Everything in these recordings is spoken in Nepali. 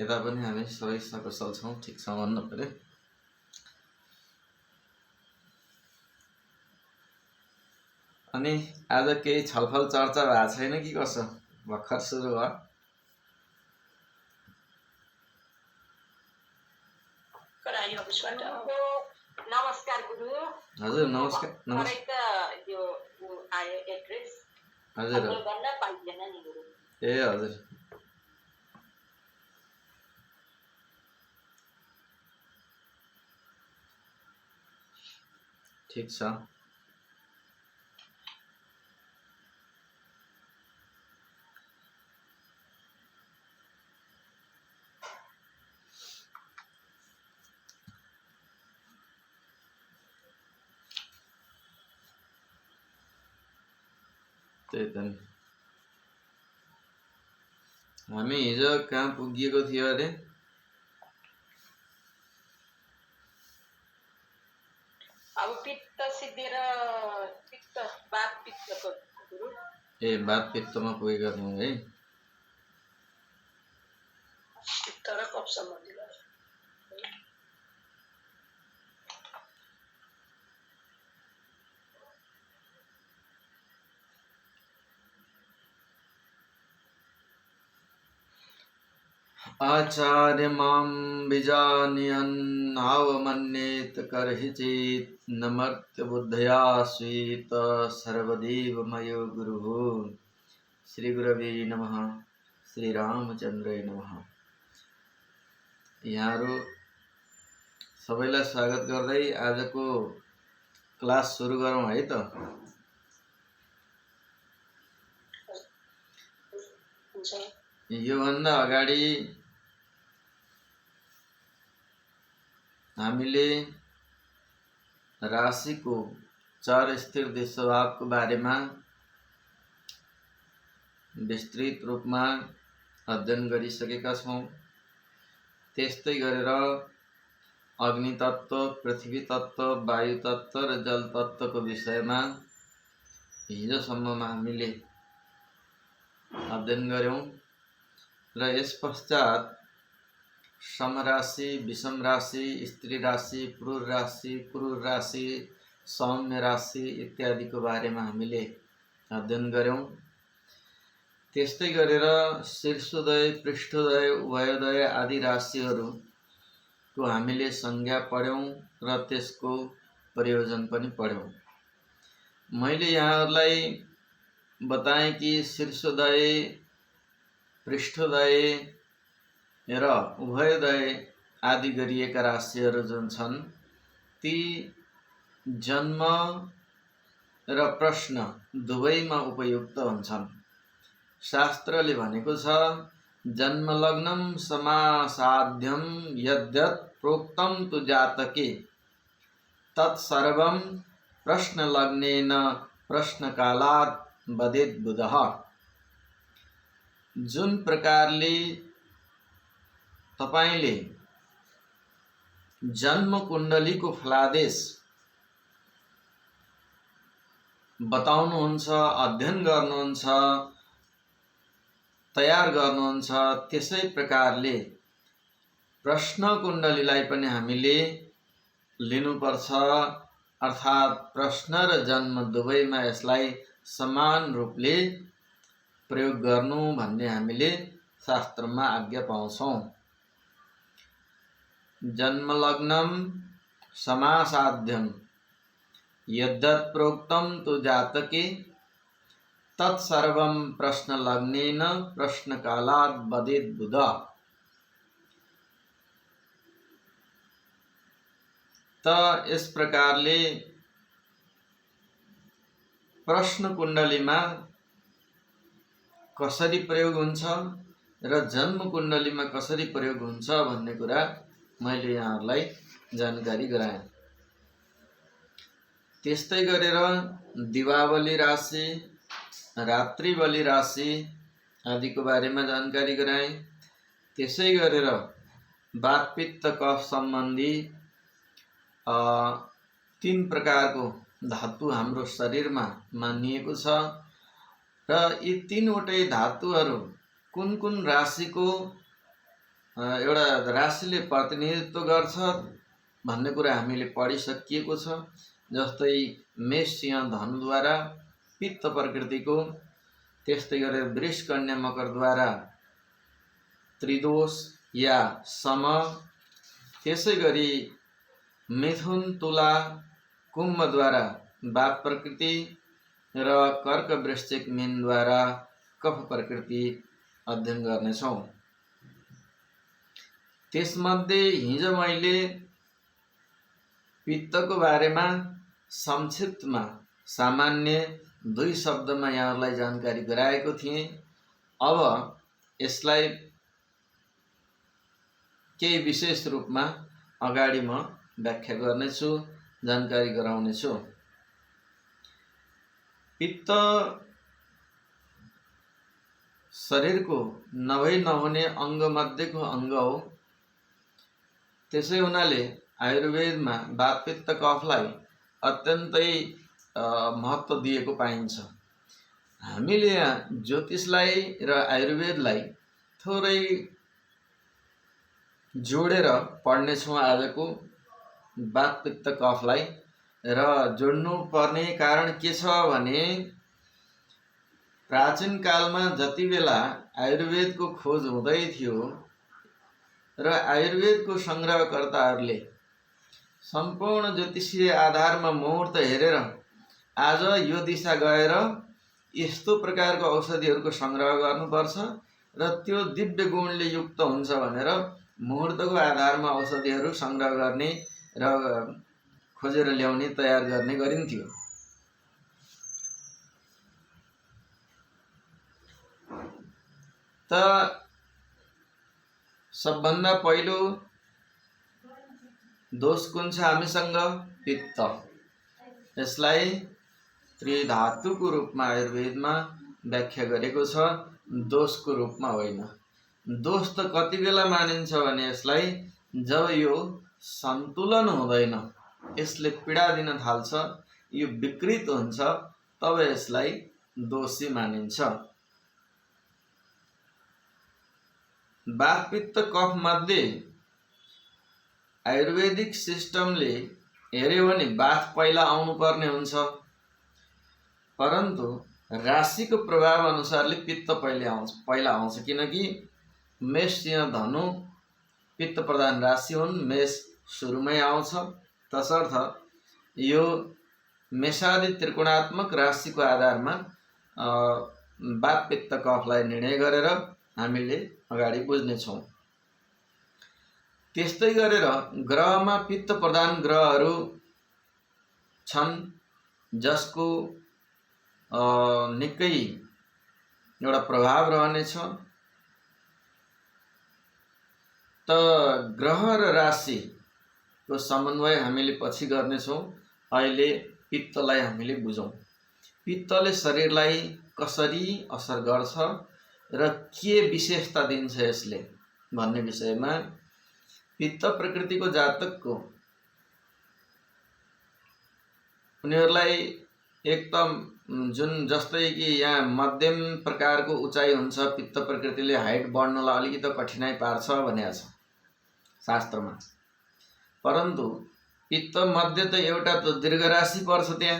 यता पनि हामी सबै सकुशल छौँ, ठिक छौँ भन्नु पर्यो। अनि आज केही छलफल चर्चा भएको छैन कि कसो? भर्खर सुरु भयो। नमस्कार गुरु। हजुर नमस्कार। हजुर ए हजुर ठिक छ। त्यही त नि, हामी हिजो कहाँ पुगिएको थियो अरे? अब पित्त सिद्धेर पित्त बात पित्तको गुरु। ए बात पित्तमा पुगेका थियौँ है। पित्त र कफ सम्बन्धी आचार्य मां विजानीयन् आवमन्येत करहि चेत् नमर्त्य बुद्धया स्वीत सर्वदेवमयो गुरुः। श्री गुरवे नमः। श्री रामचन्द्राय नमः। यहाँहरू सबैलाई स्वागत गर्दै आजको क्लास सुरु गरौँ है त। योभन्दा अगाडि हामीले राशिको चार स्थिर स्वभावको बारेमा विस्तृत रूपमा अध्ययन गरिसकेका छौँ। त्यस्तै गरेर अग्नि तत्त्व, पृथ्वी तत्त्व, वायु तत्त्व र जल तत्त्वको विषयमा हिजोसम्ममा हामीले अध्ययन गऱ्यौँ र यस पश्चात समराशि, विषम राशि, स्त्री राशि, क्रूर राशि, सौम्य राशि इत्यादिको बारेमा हामीले अध्ययन गऱ्यौँ। त्यस्तै गरेर शीर्षोदय, पृष्ठोदय, उभयोदय आदि राशिहरूको हामीले संज्ञा पढ्यौँ र त्यसको प्रयोजन पनि पढ्यौँ। मैले यहाँहरूलाई बताएँ कि शीर्षोदय, पृष्ठोदय र उभयोदय आदि गरिएका राशिहरू जुन छन् ती जन्म र प्रश्न दुवैमा उपयुक्त हुन्छन्। शास्त्रले भनेको छ जन्मलग्नं समासाध्यं यद्यत् प्रोक्तं तु जातके तत्सर्वं प्रश्नलग्नेन प्रश्नकालात् वदेत् बुधः। जुन प्रकारले तपाईले जन्म कुण्डलीको फलादेश बताउनुहुन्छ, अध्ययन गर्नुहुन्छ, तयार गर्नुहुन्छ, त्यसै प्रकारले प्रश्न कुण्डलीलाई पनि हामीले लिनुपर्छ। अर्थात् प्रश्न र जन्म दुवैमा यसलाई समान रूपले प्रयोग गर्नु भन्ने हामीले शास्त्रमा आज्ञा पाउँछौँ। जन्मलग्नं समासाध्यं यद्यत् प्रोक्तं तु जातके तत्सर्वं प्रश्नलग्नेन प्रश्नकालात् वदेत् बुधः। त यस प्रकारले प्रश्न कुण्डलीमा कसरी प्रयोग हुन्छ र जन्म कुण्डलीमा कसरी प्रयोग हुन्छ भन्ने कुरा मैले यहाँहरूलाई जानकारी गराएँ। त्यस्तै गरेर दिवावली राशि, रात्रिबली राशि आदिको बारेमा जानकारी गराएँ। त्यसै गरेर वात पित्त कफ सम्बन्धी 3 प्रकारको धातु हाम्रो शरीरमा मानिएको छ र यी 3 वटै धातुहरू कुन कुन राशिको एउटा राशिले प्रतिनिधित्व गर्छ भन्ने कुरा हामीले पढिसकिएको छ। जस्तै मेष सिंह धनुद्वारा पित्त प्रकृतिको, त्यस्तै गरेर वृष कन्या मकरद्वारा त्रिदोष या सम, त्यसै गरी मिथुन तुला कुम्भद्वारा वात प्रकृति र कर्क वृश्चिक मीनद्वारा कफ प्रकृति अध्ययन गर्नेछौँ। त्यसमध्ये हिजो मैले पित्तको बारेमा संक्षिप्तमा सामान्य 2 शब्दमा यहाँहरूलाई जानकारी गराएको थिएँ। अब यसलाई केही विशेष रूपमा अगाडि म व्याख्या गर्नेछु, जानकारी गराउनेछु। पित्त शरीरको नहुने अङ्गमध्येको अङ्ग हो। त्यसै हुनाले आयुर्वेदमा वात पित्त कफलाई अत्यन्तै महत्त्व दिएको पाइन्छ। हामीले यहाँ ज्योतिषलाई र आयुर्वेदलाई थोरै जोडेर पढ्नेछौँ आजको वात पित्त कफलाई। र जोड्नु पर्ने कारण के छ भने प्राचीन कालमा जति बेला आयुर्वेदको खोज हुँदै थियो र आयुर्वेदको सङ्ग्रहकर्ताहरूले सम्पूर्ण ज्योतिषीय आधारमा मुहूर्त हेरेर आज यो दिशा गएर यस्तो प्रकारको औषधिहरूको सङ्ग्रह गर्नुपर्छ र त्यो दिव्य गुणले युक्त हुन्छ भनेर मुहूर्तको आधारमा औषधिहरू सङ्ग्रह गर्ने र खोजेर ल्याउने तयार गर्ने गरिन्थ्यो। त सबभन्दा पहिलो दोष कुन छ हामीसँग? पित्त। यसलाई त्रिधातुको रूपमा आयुर्वेदमा व्याख्या गरेको छ, दोषको रूपमा होइन। दोष त कति बेला मानिन्छ भने यसलाई जब यो सन्तुलन हुँदैन, यसले पीडा दिन थाल्छ, यो विकृत हुन्छ, तब यसलाई दोषी मानिन्छ। वात पित्त कफ मध्ये आयुर्वेदिक सिस्टमले हेर्यो भने वात पहिला आउनुपर्ने हुन्छ, परन्तु राशिको प्रभाव अनुसारले पित्त पहिला आउँछ। किनकि मेष सिंह धनु पित्त प्रधान राशि हुन्, मेष सुरुमै आउँछ। तसर्थ यो मेषादि त्रिकोणात्मक राशिको आधारमा वात पित्त कफलाई निर्णय गरेर हामीले अगाडि बुझ्नेछौँ। त्यस्तै गरेर ग्रहमा पित्त प्रधान ग्रहहरू छन् जसको निकै एउटा प्रभाव रहनेछ। त ग्रह र राशिको समन्वय हामीले पछि गर्नेछौँ। अहिले पित्तलाई हामीले बुझौँ। पित्तले शरीरलाई कसरी असर गर्छ र के विशेषता दिन्छ यसले भन्ने विषयमा पित्त प्रकृतिको जातकको उनीहरूलाई एकदम जुन जस्तै कि यहाँ मध्यम प्रकारको उचाइ हुन्छ, पित्त प्रकृतिले हाइट बढ्नलाई अलिकति कठिनाइ पार्छ भनेको छ शास्त्रमा। परन्तु पित्त मध्ये त एउटा त दीर्घ राशि पर्छ, त्यहाँ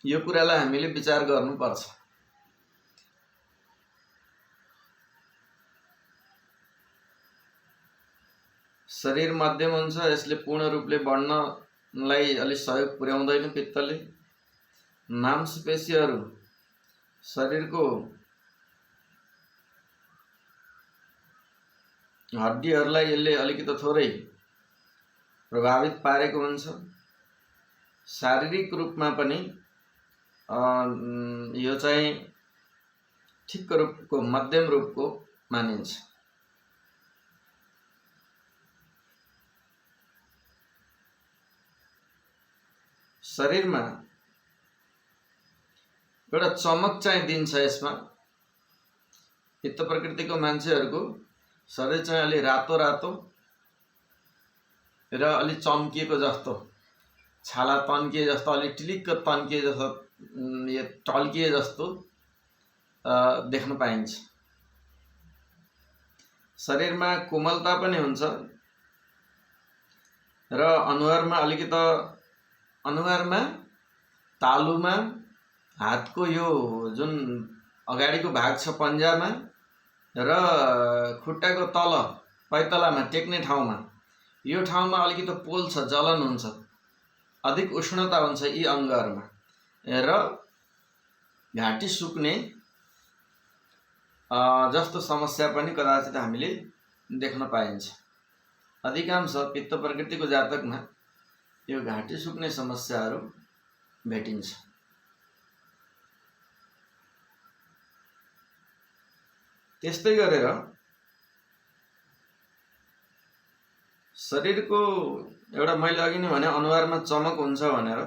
यो कुरालाई हामीले विचार गर्नुपर्छ। शरीर मध्यम हुन्छ, यसले पूर्ण रूपले बढ्नलाई अलि सहयोग पुर्याउँदैन पित्तले। मांसपेशीहरू शरीरको हड्डीहरूलाई यसले अलिकति थोरै प्रभावित पारेको हुन्छ। शारीरिक रूपमा पनि यो चाहिँ ठिक्क रूपको मध्यम रूपको मानिन्छ। शरीरमा एउटा चमक चाहिँ दिन्छ यसमा। पित्त प्रकृतिको मान्छेहरूको शरीर चाहिँ अलि रातो रातो र अलि चम्किएको जस्तो, छाला तन्किए जस्तो, अलि टिलिक्क तन्किए जस्तो, यो टल्किए जस्तो देख्न पाइन्छ। शरीरमा कोमलता पनि हुन्छ र अनुहारमा तालुमा हातको यो जुन अगाडिको भाग छ पन्जामा र खुट्टाको तल पैतलामा टेक्ने ठाउँमा, यो ठाउँमा अलिकति पोल्छ, जलन हुन्छ, अधिक उष्णता हुन्छ यी अङ्गहरूमा र घाँटी सुक्ने जस्तो समस्या पनि कदाचित हामीले देख्न पाइन्छ। अधिकांश पित्त प्रकृतिको जातकमा यो घाँटी सुक्ने समस्याहरू भेटिन्छ। त्यस्तै गरेर शरीरको एउटा मैले अघि नै भने अनुहारमा चमक हुन्छ भनेर,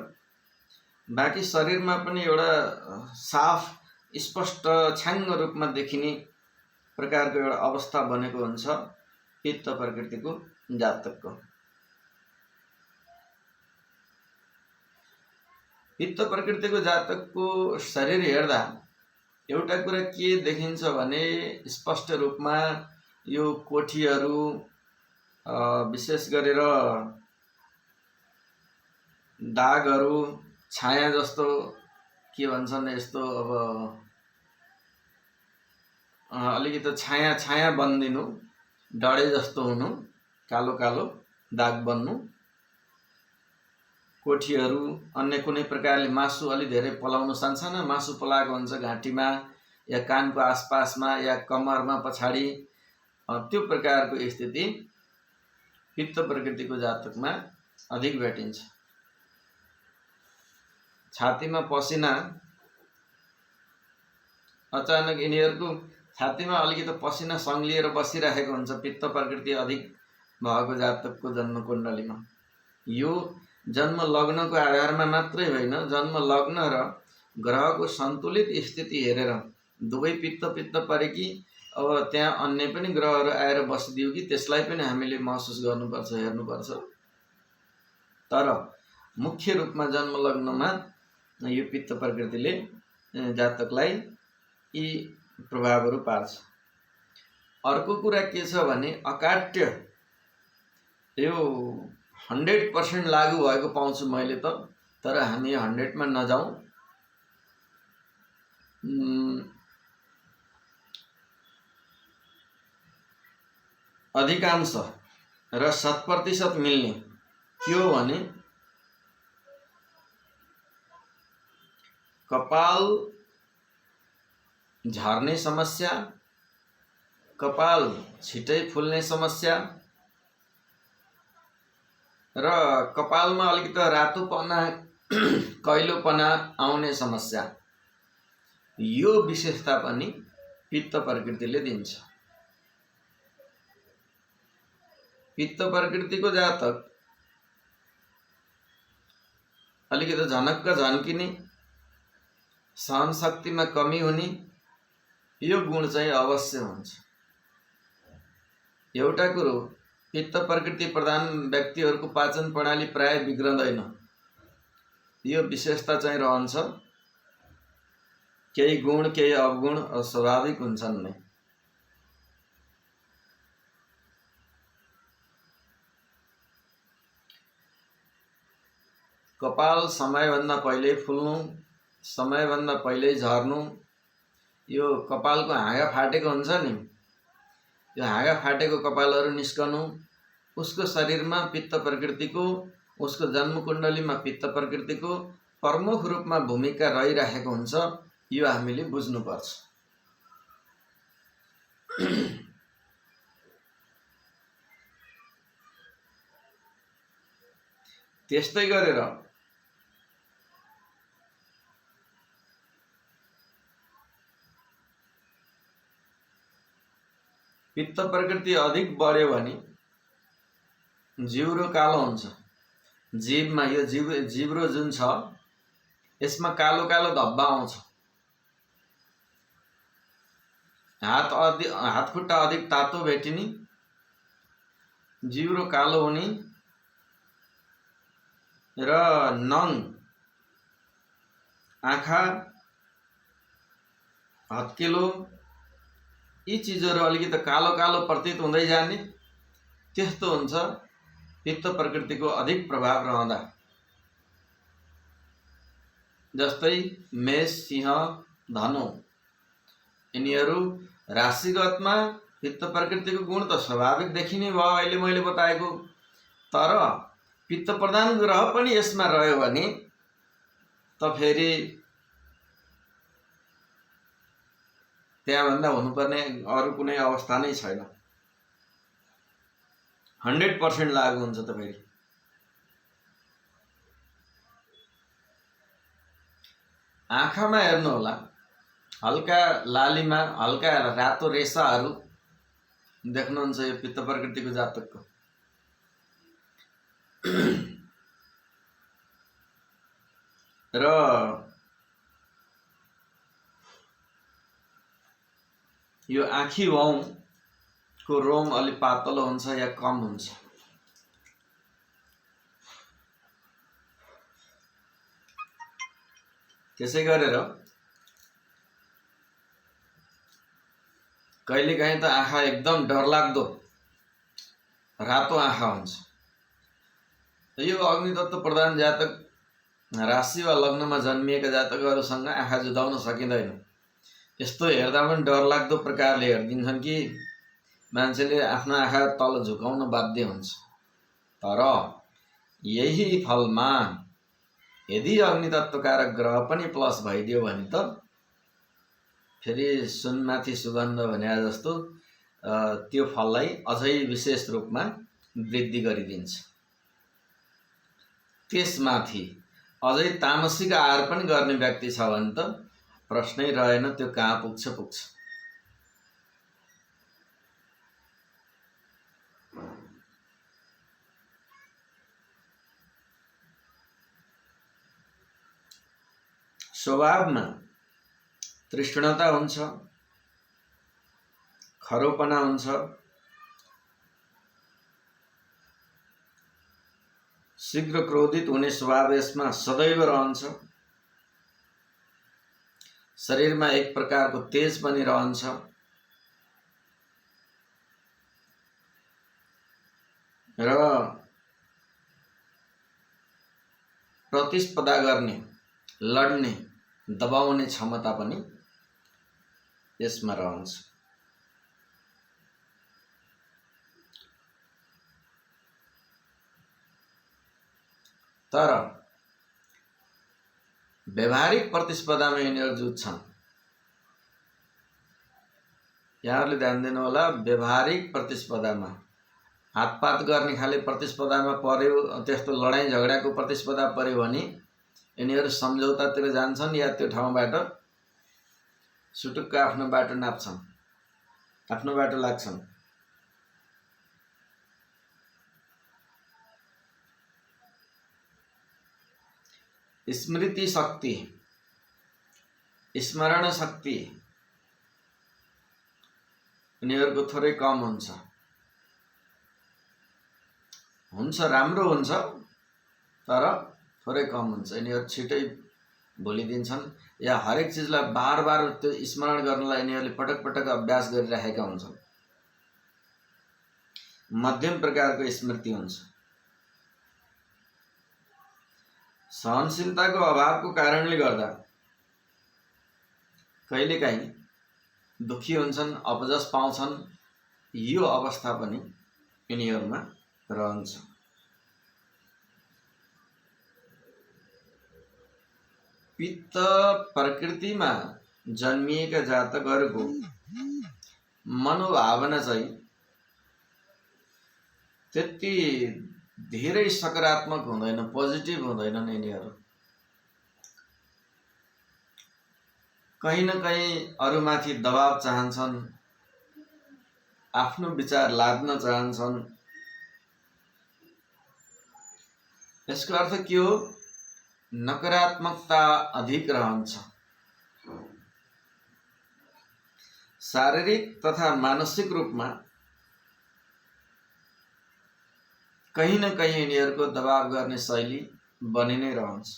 बाँकी शरीरमा पनि एउटा साफ स्पष्ट छ्याङ्ग रूपमा देखिने प्रकारको एउटा अवस्था बनेको हुन्छ पित्त प्रकृतिको जातकको। पित्त प्रकृतिको जातकको शरीर हेर्दा एउटा कुरा के देखिन्छ भने स्पष्ट रूपमा यो कोठीहरू, विशेष गरेर दागहरू, छाया जस्तो के भन्छन् यस्तो, अब अलिकति छाया बनिदिनु, डढे जस्तो हुनु, कालो कालो दाग बन्नु, कोठीहरू, अन्य कुनै प्रकारले मासु अलि धेरै पलाउनु, सानसाना मासु पलाएको हुन्छ घाँटीमा या कानको आसपासमा या कम्मरमा पछाडि, त्यो प्रकारको स्थिति पित्त प्रकृतिको जातकमा अधिक भेटिन्छ। छातीमा पसिना, अचानक यिनीहरूको छातीमा अलिकति पसिना सङ्लिएर बसिरहेको हुन्छ पित्त प्रकृति अधिक भएको जातकको जन्म कुण्डलीमा। यो जन्म लग्नको आधारमा मात्रै होइन, जन्म लग्न र ग्रहको सन्तुलित स्थिति हेरेर दुवै पित्त परे कि अब त्यहाँ अन्य पनि ग्रहहरू आएर बसिदियो कि त्यसलाई पनि हामीले महसुस गर्नुपर्छ, हेर्नुपर्छ। तर मुख्य रूपमा जन्म लग्नमा यो पित्त प्रकृतिले जातकलाई यी प्रभावहरू पार्छ। अर्को कुरा के छ भने अकाट्य, यो 100% लागू भएको पाउँछु मैले त, तर हामी 100मा नजाउँ। अधिकांश र 100% मिल्ने के हो भने कपाल झर्ने समस्या, कपाल छिटै फुल्ने समस्या र कपालमा अलिकति रातोपना, कैलोपना आउने समस्या, यो विशेषता पनि पित्त प्रकृतिले दिन्छ। पित्त प्रकृतिको जातक अलिकति झनक्क झन्किने, सहन शक्तिमा कमी हुने, यो गुण चाहिँ अवश्य हुन्छ। एउटा कुरो, पित्त प्रकृति प्रधान व्यक्तिहरूको पाचन प्रणाली प्राय बिग्रदैन, यो विशेषता चाहिँ रहन्छ। केही गुण केही अवगुण स्वाभाविक हुन्छन् नै। कपाल समयभन्दा पहिल्यै फुल्नु, समयभन्दा पहिल्यै झर्नु, यो कपालको हाँगा फाटेको हुन्छ नि, यो हाँगा फाटेको कपालहरू निस्कनु, उसको शरीरमा पित्त प्रकृतिको, उसको जन्मकुण्डलीमा पित्त प्रकृतिको प्रमुख रूपमा भूमिका रहिरहेको हुन्छ, यो हामीले बुझ्नुपर्छ। त्यस्तै गरेर पित्त प्रकृति अधिक बढ्यो भने जिब्रो कालो हुन्छ। जीवमा यो जिब्रो जुन छ यसमा कालो कालो धब्बा आउँछ। हात खुट्टा अधिक तातो भेटिने, जिब्रो कालो हुने र नङ, आँखा हत्केलो, यी चिजहरू अलिकति कालो कालो प्रतीत हुँदै जाने, त्यस्तो हुन्छ पित्त प्रकृतिको अधिक प्रभाव रहँदा। जस्तै मेष, सिंह, धनु यिनीहरू राशिगतमा पित्त प्रकृतिको गुण त स्वाभाविक देखिने भयो अहिले मैले बताएको, तर पित्त प्रधान ग्रह पनि यसमा रह्यो भने त फेरि त्यहाँभन्दा हुनुपर्ने अरू कुनै अवस्था नै छैन। 100% लागु हुन्छ त फेरि। आँखामा हेर्नुहोला, हल्का लालीमा हल्का रातो रेसाहरू देख्नुहुन्छ यो पित्त प्रकृतिको जातकको। र यो आँखी भाउको रोम अलि पातलो हुन्छ या कम हुन्छ। त्यसै गरेर कहिलेकाहीँ त आँखा एकदम डरलाग्दो रातो आँखा हुन्छ। यो अग्नितत्व प्रधान जातक राशि वा लग्नमा जन्मिएका जातकहरूसँग आँखा जुधाउन सकिँदैन। यस्तो हेर्दा पनि डरलाग्दो प्रकारले हेरिदिन्छन् कि मान्छेले आफ्नो आँखा तल झुकाउन बाध्य हुन्छ। तर यही फलमा यदि अग्नितत्वकारक ग्रह पनि प्लस भइदियो भने त फेरि सुनमाथि सुगन्ध भने जस्तो त्यो फललाई अझै विशेष रूपमा वृद्धि गरिदिन्छ। त्यसमाथि अझै तामसिक आहार पनि गर्ने व्यक्ति छ भने त प्रश्नै रहेन, त्यो कहाँ पुग्छ पुग्छ। स्वभावमा तृष्णता हुन्छ, खरोपना हुन्छ, शीघ्र क्रोधित हुने स्वभाव यसमा सदैव रहन्छ। शरीरमा एक प्रकारको तेज पनि रहन्छ। र प्रतिस्पर्धा गर्ने, लड्ने, दबाउने क्षमता पनि यसमा रहन्छ। तर व्यवहारिक प्रतिस्पर्धामा यिनीहरू जुझ्छन्। यहाँहरूले ध्यान दिनु होला, व्यवहारिक प्रतिस्पर्धामा हातपात गर्ने खाले प्रतिस्पर्धामा पर्यो, त्यस्तो लडाइँ झगडाको प्रतिस्पर्धा पर्यो भने यिनीहरू सम्झौतातिर जान्छन् या त्यो ठाउँबाट सुटुक्क आफ्नो बाटो नाप्छन्, आफ्नो बाटो लाग्छन्। स्मृति शक्ति, स्मरण शक्ति यिनीहरूको थोरै कम हुन्छ। राम्रो हुन्छ तर थोरै कम हुन्छ। यिनीहरू छिटै भुलिदिन्छन् या हरेक चिजलाई बार बार त्यो स्मरण गर्नलाई यिनीहरूले पटक पटक अभ्यास गरिराखेका हुन्छन्। मध्यम प्रकारको स्मृति हुन्छ। सहनशीलताको अभावको कारणले गर्दा कहिलेकाहीँ दुखी हुन्छन्, अपजस पाउँछन्। यो अवस्था पनि यिनीहरूमा रहन्छ। पित्त प्रकृतिमा जन्मिएका जातकहरूको मनोभावना चाहिँ त्यति धेरै सकारात्मक हुँदैन, पोजिटिभ हुँदैनन्। यिनीहरू कहीँ न कहीँ अरूमाथि दबाब चाहन्छन्, आफ्नो विचार लाद्न चाहन्छन्। यसको अर्थ के हो? नकारात्मकता अधिक रहन्छ। शारीरिक तथा मानसिक रूपमा कहीं न कहीं यिनीहरूको दबाव गर्ने शैली बनि नै रहन्छ।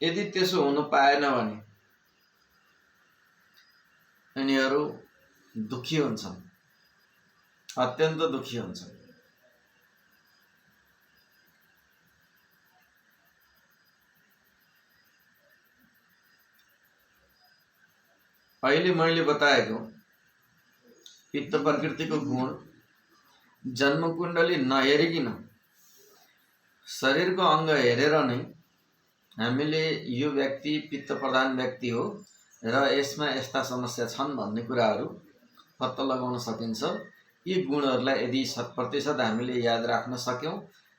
यदि त्यसो हुनु पाएन भने यिनीहरू दुखी हुन्छन्, अत्यन्त दुखी हुन्छन्। अहिले मैले बताएको पित्त प्रकृतिको गुण जन्म कुण्डली नहेरिकन शरीरको अङ्ग हेरेर नै हामीले यो व्यक्ति पित्त प्रधान व्यक्ति हो र यसमा यस्ता समस्या छन् भन्ने कुराहरू पत्ता लगाउन सकिन्छ। यी गुणहरूलाई यदि 100% हामीले याद राख्न सक्यौँ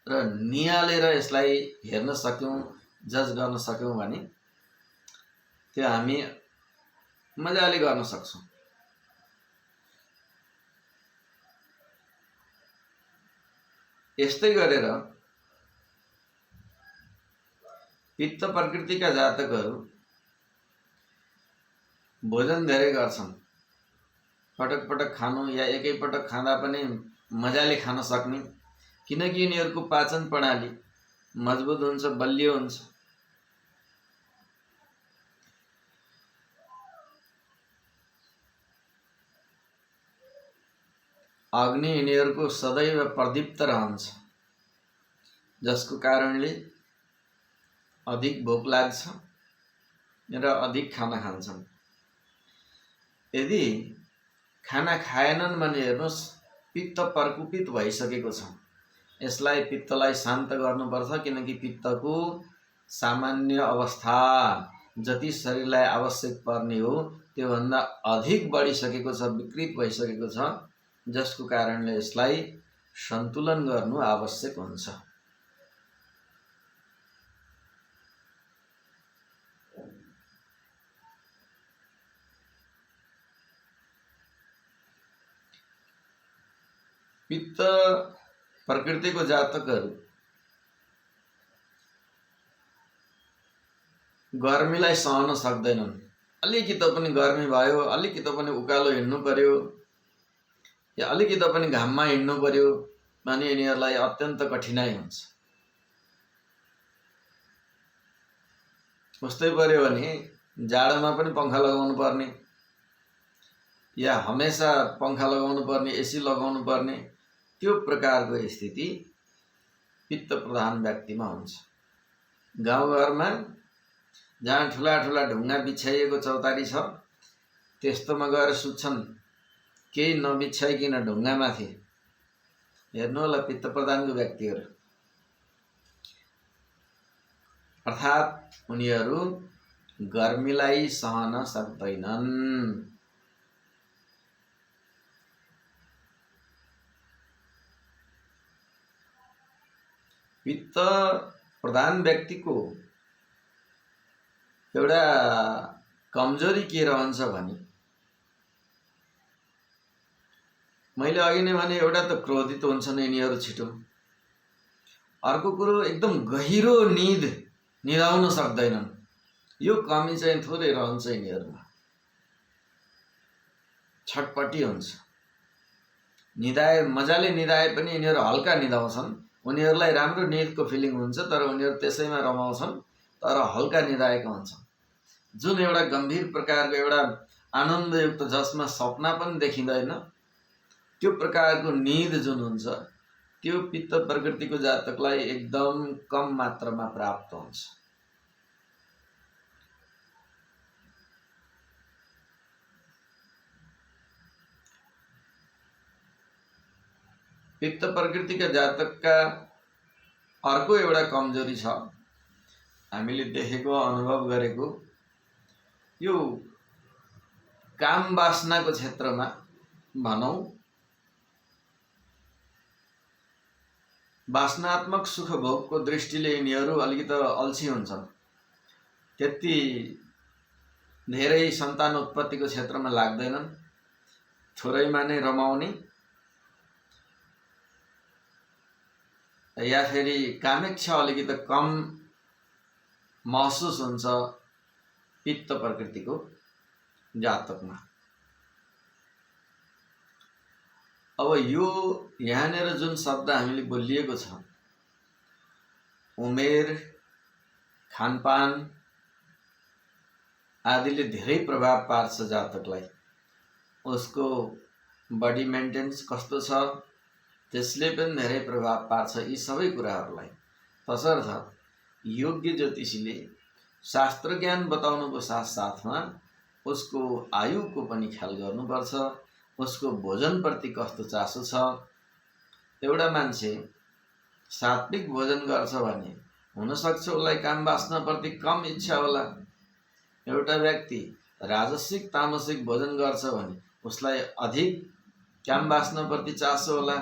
र निहालेर यसलाई हेर्न सक्यौँ, जज गर्न सक्यौँ भने त्यो हामी मजाले गर्न सक्छौँ। यस्तै गरेर पित्त प्रकृतिका जातकहरू भोजन धेरै गर्छन्, पटक पटक खानु या एकैपटक खाँदा पनि मजाले खान सक्ने, किनकि यिनीहरूको पाचन प्रणाली मजबुत हुन्छ, बलियो हुन्छ। अग्नि यिनीहरूको सदैव प्रदीप्त रहन्छ, जसको कारणले अधिक भोक लाग्छ र अधिक खाना खान्छन्। यदि खाना खाएनन् भने हेर्नुहोस् पित्त प्रकुपित भइसकेको छ। यसलाई पित्तलाई शान्त गर्नुपर्छ, किनकि पित्तको सामान्य अवस्था जति शरीरलाई आवश्यक पर्ने हो त्योभन्दा अधिक बढिसकेको छ, विकृत भइसकेको छ, जसको कारणले यसलाई सन्तुलन गर्नु आवश्यक हुन्छ। पित्त प्रकृतिको जातकहरू गर्मीलाई सहन सक्दैनन्। अलिकति पनि गर्मी भयो, अलिकति पनि उकालो हिँड्नु पर्यो या अलिकति पनि घाममा हिँड्नु पर्यो भने यिनीहरूलाई अत्यन्त कठिनाइ हुन्छ। उस्तै पर्यो भने जाडोमा पनि पङ्खा लगाउनु पर्ने या हमेसा पङ्खा लगाउनु पर्ने, एसी लगाउनु पर्ने, त्यो प्रकारको स्थिति पित्त प्रधान व्यक्तिमा हुन्छ। गाउँघरमा जहाँ ठुला ठुला ढुङ्गा बिछाइएको चौतारी छ त्यस्तोमा गएर सुत्छन्, केही नबिछाइकन ढुङ्गामाथि। हेर्नु होला पित्त प्रधानको व्यक्तिहरू, अर्थात् उनीहरू गर्मीलाई सहन सक्दैनन्। पित्त प्रधान व्यक्तिको एउटा कमजोरी के रहन्छ भने, मैले अघि नै भने एउटा त क्रोधित हुन्छन् यिनीहरू छिटो, अर्को कुरो एकदम गहिरो निद निदाउन सक्दैनन्। यो कमी चाहिँ थोरै रहन्छ यिनीहरूमा, छटपटी हुन्छ। निदाए मजाले निदाए पनि यिनीहरू हल्का निदाउँछन्, उनीहरूलाई राम्रो निदको फिलिङ हुन्छ तर उनीहरू त्यसैमा रमाउँछन्, तर हल्का निदाएका हुन्छन्। जुन एउटा गम्भीर प्रकारको एउटा आनन्दयुक्त जसमा सपना पनि देखिँदैन, त्यो प्रकारको निद जुन हुन्छ त्यो पित्त प्रकृतिको जातकलाई एकदम कम मात्रामा प्राप्त हुन्छ। पित्त प्रकृतिका जातकका अर्को एउटा कमजोरी छ, हामीले देखेको अनुभव गरेको, यो काम वासनाको क्षेत्रमा भनौँ, वासनात्मक सुख भोगको दृष्टिले यिनीहरू अलिकति अल्छी हुन्छन्। त्यति धेरै सन्तान उत्पत्तिको क्षेत्रमा लाग्दैनन्, थोरैमा नै रमाउने या फेरि कामेक्षा अलिकति कम महसुस हुन्छ पित्त प्रकृतिको जातकमा। अब यो यहाँनिर जुन शब्द हामीले बोलिएको छ, उमेर, खानपान आदिले धेरै प्रभाव पार्छ जातकलाई। उसको बडी मेन्टेन्स कस्तो छ त्यसले पनि धेरै प्रभाव पार्छ यी सबै कुराहरूलाई। तसर्थ योग्य ज्योतिषीले शास्त्र ज्ञान बताउनुको साथसाथमा उसको आयुको पनि ख्याल गर्नुपर्छ, उसको भोजनप्रति कस्तो चासो छ। एउटा मान्छे सात्विक भोजन गर्छ भने हुनसक्छ उसलाई काम वासनाप्रति कम इच्छा होला। एउटा व्यक्ति राजसिक तामसिक भोजन गर्छ भने उसलाई अधिक काम वासनाप्रति चासो होला।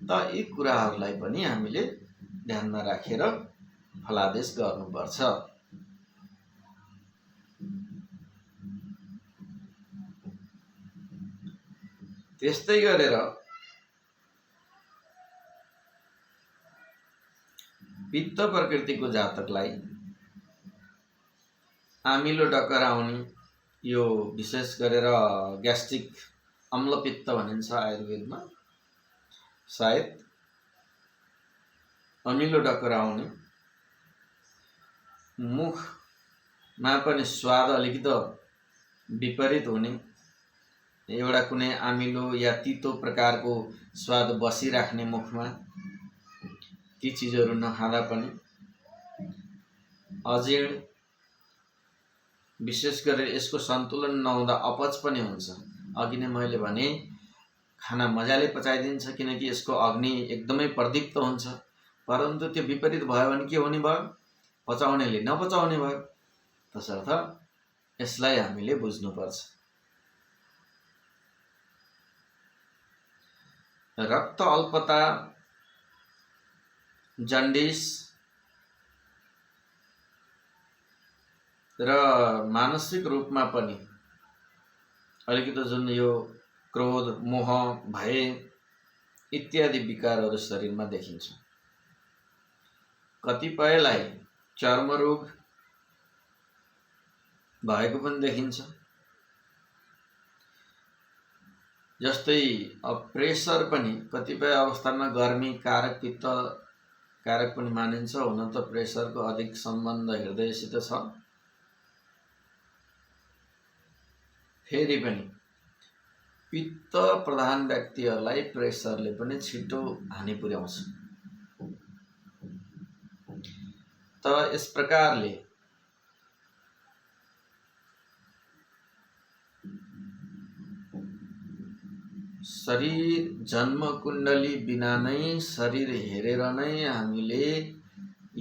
त यी कुराहरूलाई पनि हामीले ध्यानमा राखेर फलादेश गर्नुपर्छ। त्यस्तै गरेर पित्त प्रकृतिको जातकलाई आमिलो डकर आउने, यो विशेष गरेर ग्यास्ट्रिक अम्लपित्त भनिन्छ आयुर्वेदमा, सायद अमिलो डकर आउने, मुखमा पनि स्वाद अलिकति विपरीत हुने, एउटा कुनै आमिलो या तितो प्रकारको स्वाद बसिराख्ने मुखमा, ती चिजहरू नखाँदा पनि, अजीर्ण, विशेष गरेर यसको सन्तुलन नहुँदा अपच पनि हुन्छ। अघि नै मैले भने खाना मजाले पचाइदिन्छ किनकि यसको अग्नि एकदमै प्रदीप्त हुन्छ, परन्तु त्यो विपरीत भयो भने के हुने भयो, पचाउनेले नपचाउने भयो। तसर्थ यसलाई हामीले बुझ्नुपर्छ। रक्त अल्पता, जन्डिस र मानसिक रूपमा पनि अलिकति जुन यो क्रोध, मोह, भय इत्यादि विकारहरू शरीरमा देखिन्छ। कतिपयलाई चर्मरोग भएको पनि देखिन्छ। जस्तै प्रेसर पनि कतिपय अवस्थामा गर्मी कारक, पित्त कारक पनि मानिन्छ। हुन त प्रेसरको अधिक सम्बन्ध हृदयसित छ। फेरि पनि पित्त प्रधान व्यक्तिहरूलाई प्रेसरले पनि छिटो हानि पुर्याउँछ। त यस प्रकारले शरीर जन्म कुण्डली बिना नै शरीर हेरेर नै हामीले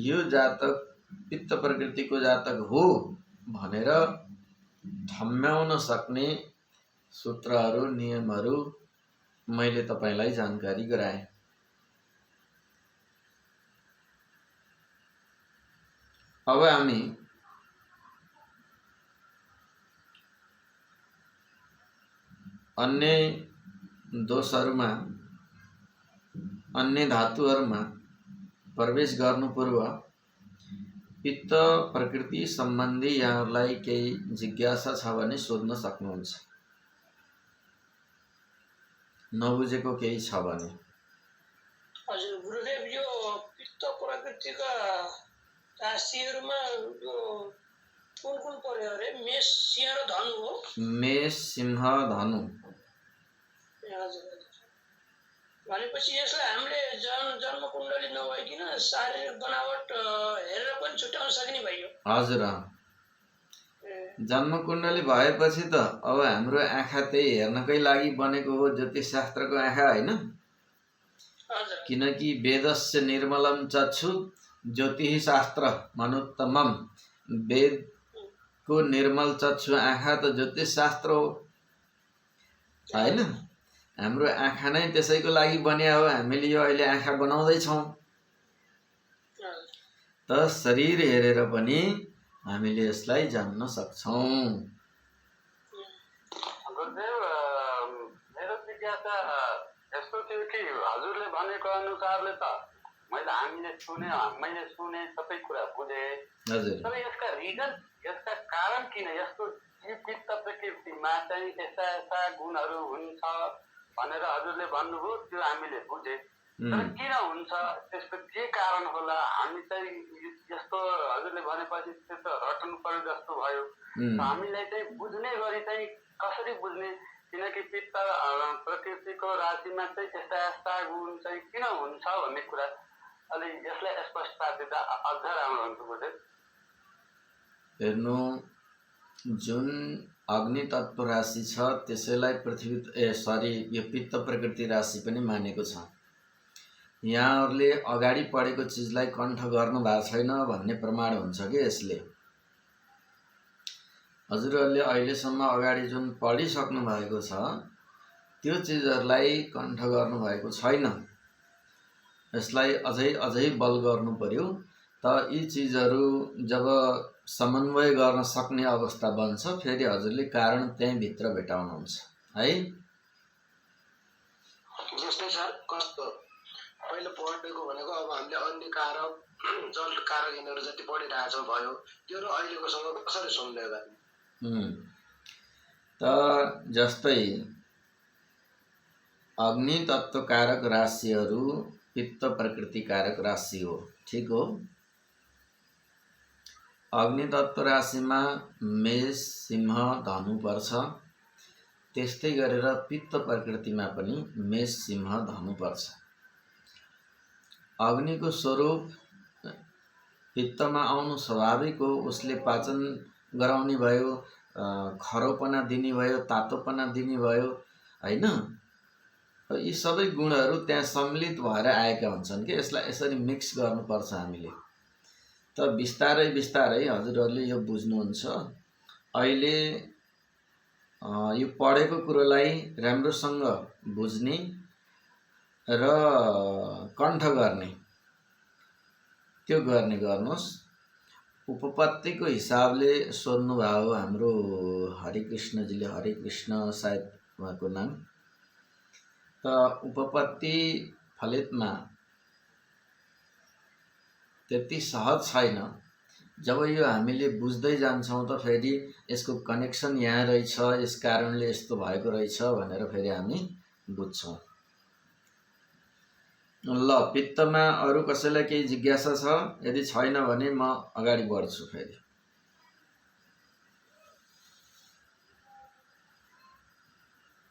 यो जातक पित्त प्रकृतिको जातक हो भनेर ठम्म्याउन सक्ने सूत्रहरू, नियमहरू मैले तपाईलाई जानकारी गराएँ। अब हामी अन्य दोषहरूमा, अन्य धातुहरूमा प्रवेश गर्नु पूर्व पित्त प्रकृति सम्बन्धी यहाँहरूलाई केही जिज्ञासा छ भने सोध्न सक्नुहुन्छ, नबुझेको केही छ भने। हजुर गुरुदेव, यो पित्त प्रकृतिका राशिहरूमा यो कुन कुन पर्यो अरे? मेष, सिंह र धनु हो? मेष, सिंह, धनु। हजुर। भनेपछि यसलाई हामीले जन्म कुण्डली नभइकन शारीरिक बनावट हेरेर पनि छुट्याउन सकिने भयो। हजुर, जन्म कुण्डली भएपछि त अब हाम्रो आँखा त्यही हेर्नकै लागि बनेको हो, ज्योतिष शास्त्रको आँखा होइन। किनकि वेदस्य निर्मलम चक्षु ज्योतिष शास्त्र मनुत्तमम, वेदको निर्मल चक्षु आँखा त ज्योतिष शास्त्र हो होइन। हाम्रो आँखा नै त्यसैको लागि बन्या हो। हामीले यो अहिले आँखा बनाउँदैछौँ। त शरीर हेरेर पनि हामीले यसलाई जान्न सक्छौँ। गुरुदेव, मेरो जिज्ञासा यस्तो थियो कि हजुरले भनेको अनुसारले त मैले सुने सबै कुरा बुझेँ। तर यसका रिजन, यसका कारण किन यस्तो पित्त प्रकृतिमा चाहिँ यस्ता गुणहरू हुन्छ भनेर हजुरले भन्नुभयो, त्यो हामीले बुझे। तर किन हुन्छ, त्यसको के कारण होला? हामी चाहिँ यस्तो हजुरले भनेपछि त्यो त रटनु पर्यो जस्तो भयो। हामीलाई चाहिँ बुझ्ने गरी चाहिँ कसरी बुझ्ने, किनकि पित्त प्रकृतिको राशिमा चाहिँ यस्ता यस्ता गुण चाहिँ किन हुन्छ भन्ने कुरा अलि यसलाई स्पष्ट पार्दिँदा अझ राम्रो हुन्छ बुझे। हेर्नु, जुन अग्नि तत्व राशि छ त्यसैलाई पृथ्वी यो पित्त प्रकृति राशि पनि मानेको छ। यहाँहरूले अगाडि पढेको चिजलाई कण्ठ गर्नु भएको छैन भन्ने प्रमाण हुन्छ कि यसले। हजुरहरूले अहिलेसम्म अगाडि जुन पढिसक्नु भएको छ त्यो चिजहरूलाई कण्ठ गर्नु भएको छैन। यसलाई अझै बल गर्नु पर्यो। त यी चिजहरू जब समन्वय गर्न सक्ने अवस्था बन्छ फेरि हजुरले कारण त्यहीँ भित्र भेटाउनुहुन्छ है। जस्तै सर कस्तो पहिलो पढेको भनेको अब हामीले अन्य कारक जल कारक यिनीहरू जति पढिरहेछौँ भयो त्योहरू अहिलेकोसँग कसरी सम्झय गर्ने? त जस्तै अग्नि तत्व कारक राशिहरू पित्त प्रकृति कारक राशि हो, ठीक हो। अग्नि तत्व राशिमा मेष सिंह धनु पर्छ, त्यस्तै गरेर पित्त प्रकृतिमा पनि मेष सिंह धनु पर्छ। अग्निको स्वरूप पित्तमा आउनु स्वाभाविक हो। उसले पाचन गराउने भयो, खरोपना दिने भयो, तातोपना दिने भयो हैन। यी सबै गुणहरू त्यहाँ सम्मिलित भएर आएका हुन्छन् कि यसलाई यसरी मिक्स गर्नुपर्छ हामीले। त बिस्तारै बिस्तारै हजुरहरूले यो बुझ्नुहुन्छ। अहिले यो पढेको कुरोलाई राम्रोसँग बुझ्ने र कण्ठ गर्ने त्यो गर्ने गर्नुहोस्। उपपत्तिको हिसाबले सोध्नुभयो हाम्रो हरिकृष्णजीले, हरिकृष्ण सायद उहाँको नाम। त उपपत्ति फलितमा त्यति सहज छैन। जब यो हामीले बुझ्दै जान्छौँ त फेरि यसको कनेक्सन यहाँ रहेछ, यस कारणले यस्तो भएको रहेछ भनेर फेरि हामी बुझ्छौँ। ल, पित्तमा अरू कसैलाई केही जिज्ञासा छ? यदि छैन भने म अगाडि बढ्छु फेरि।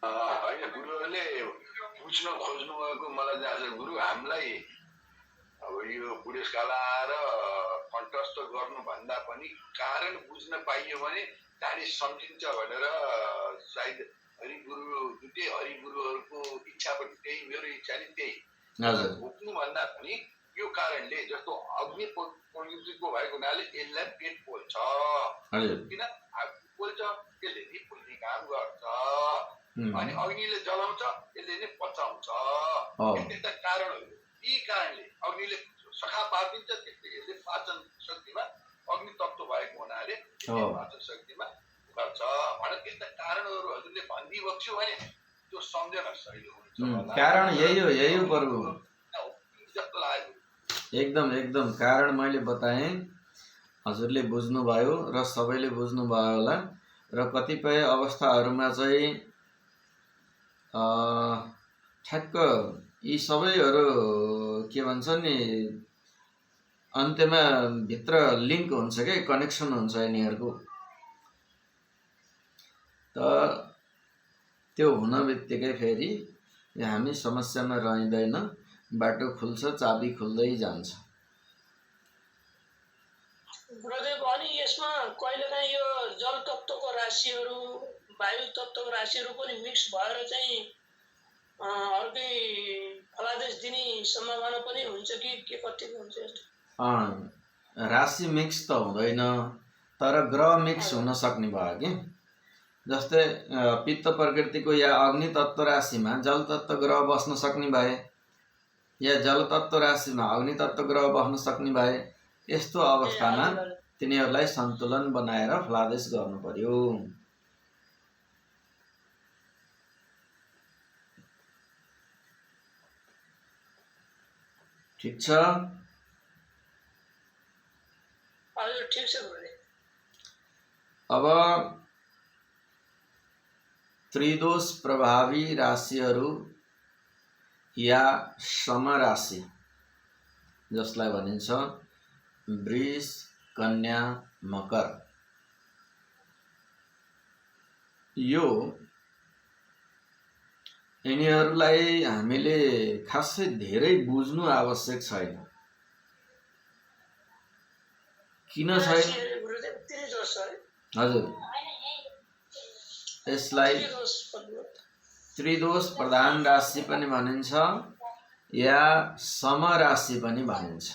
होइन, गुरुहरूले बुझ्न खोज्नु भएको मलाई चाहिँ आज गुरु हामीलाई अब यो बुढेसकाल र कण्ठस्थ गर्नुभन्दा पनि कारण बुझ्न पाइयो भने जानी सम्झिन्छ भनेर सायद हरिगुरु दुईटै हरिगुरुहरूको इच्छा पनि त्यही, मेरो इच्छा नि त्यही। भुक्नुभन्दा पनि यो कारणले जस्तो अग्नि प्रकृतिको भएको हुनाले यसलाई पेट पोल्छ, किन पोल्छ? त्यसले नि पोल्ने काम गर्छ। अनि अग्निले जलाउँछ, यसले नै पचाउँछ। यस्ता कारणहरू, यी कारणले अग्निले सखा पारिदिन्छ, त्यसले यसले पाचन शक्तिमा अग्नि तत्त्व भएको हुनाले पाचन शक्तिमा गर्छ भनेर यस्ता कारणहरू हजुरले भनिदिइबक्स्यो भने त्यो सम्झन सहिलो हुन्छ। कारण यही हो प्रभु, जस्तो लाग्यो। एकदम कारण मैले बताएँ, हजुरले बुझ्नुभयो र सबैले बुझ्नुभयो होला। र कतिपय अवस्थाहरूमा चाहिँ ठ्याक्क यी सबैहरू के भन्छ नि अन्त्यमा भित्र लिङ्क हुन्छ क्या, कनेक्सन हुन्छ यिनीहरूको। त त्यो हुन बित्तिकै फेरि हामी समस्यामा रहँदैन, बाटो खुल्छ, चाबी खुल्दै जान्छ। गुरुदेव, अनि यसमा कहिलेकाहीँ यो जल तत्त्वको राशिहरू वायु तत्त्वको राशिहरू पनि मिक्स भएर चाहिँ अर्कै फलादेश दिने सम्भावना पनि हुन्छ कि के कतिको हुन्छ यस्तो? राशि मिक्स त हुँदैन, तर ग्रह मिक्स हुन सक्ने भयो कि। जस्तै पित्त प्रकृतिको या अग्नि तत्त्व राशिमा जल तत्त्व ग्रह बस्न सक्ने भए, या जल तत्त्व राशिमा अग्नि तत्त्व ग्रह बस्न सक्ने भए, यस्तो अवस्थामा तिनीहरूलाई सन्तुलन बनाएर फलादेश गर्नु पर्यो। ठिक छ? हजुर, ठिक छ गुरुदेव। अब त्रिदोष प्रभावी राशिहरू या समराशि जसलाई भनिन्छ वृष, कन्या, मकर, यो यिनीहरूलाई हामीले खासै धेरै बुझ्नु आवश्यक छैन। किन छैन? राशि अरे गुरुदेव त्रिदोष है। हजुर, यसलाई त्रिदोष भन्नु। त्रिदोष प्रधान राशि पनि भनिन्छ या समराशि पनि भनिन्छ।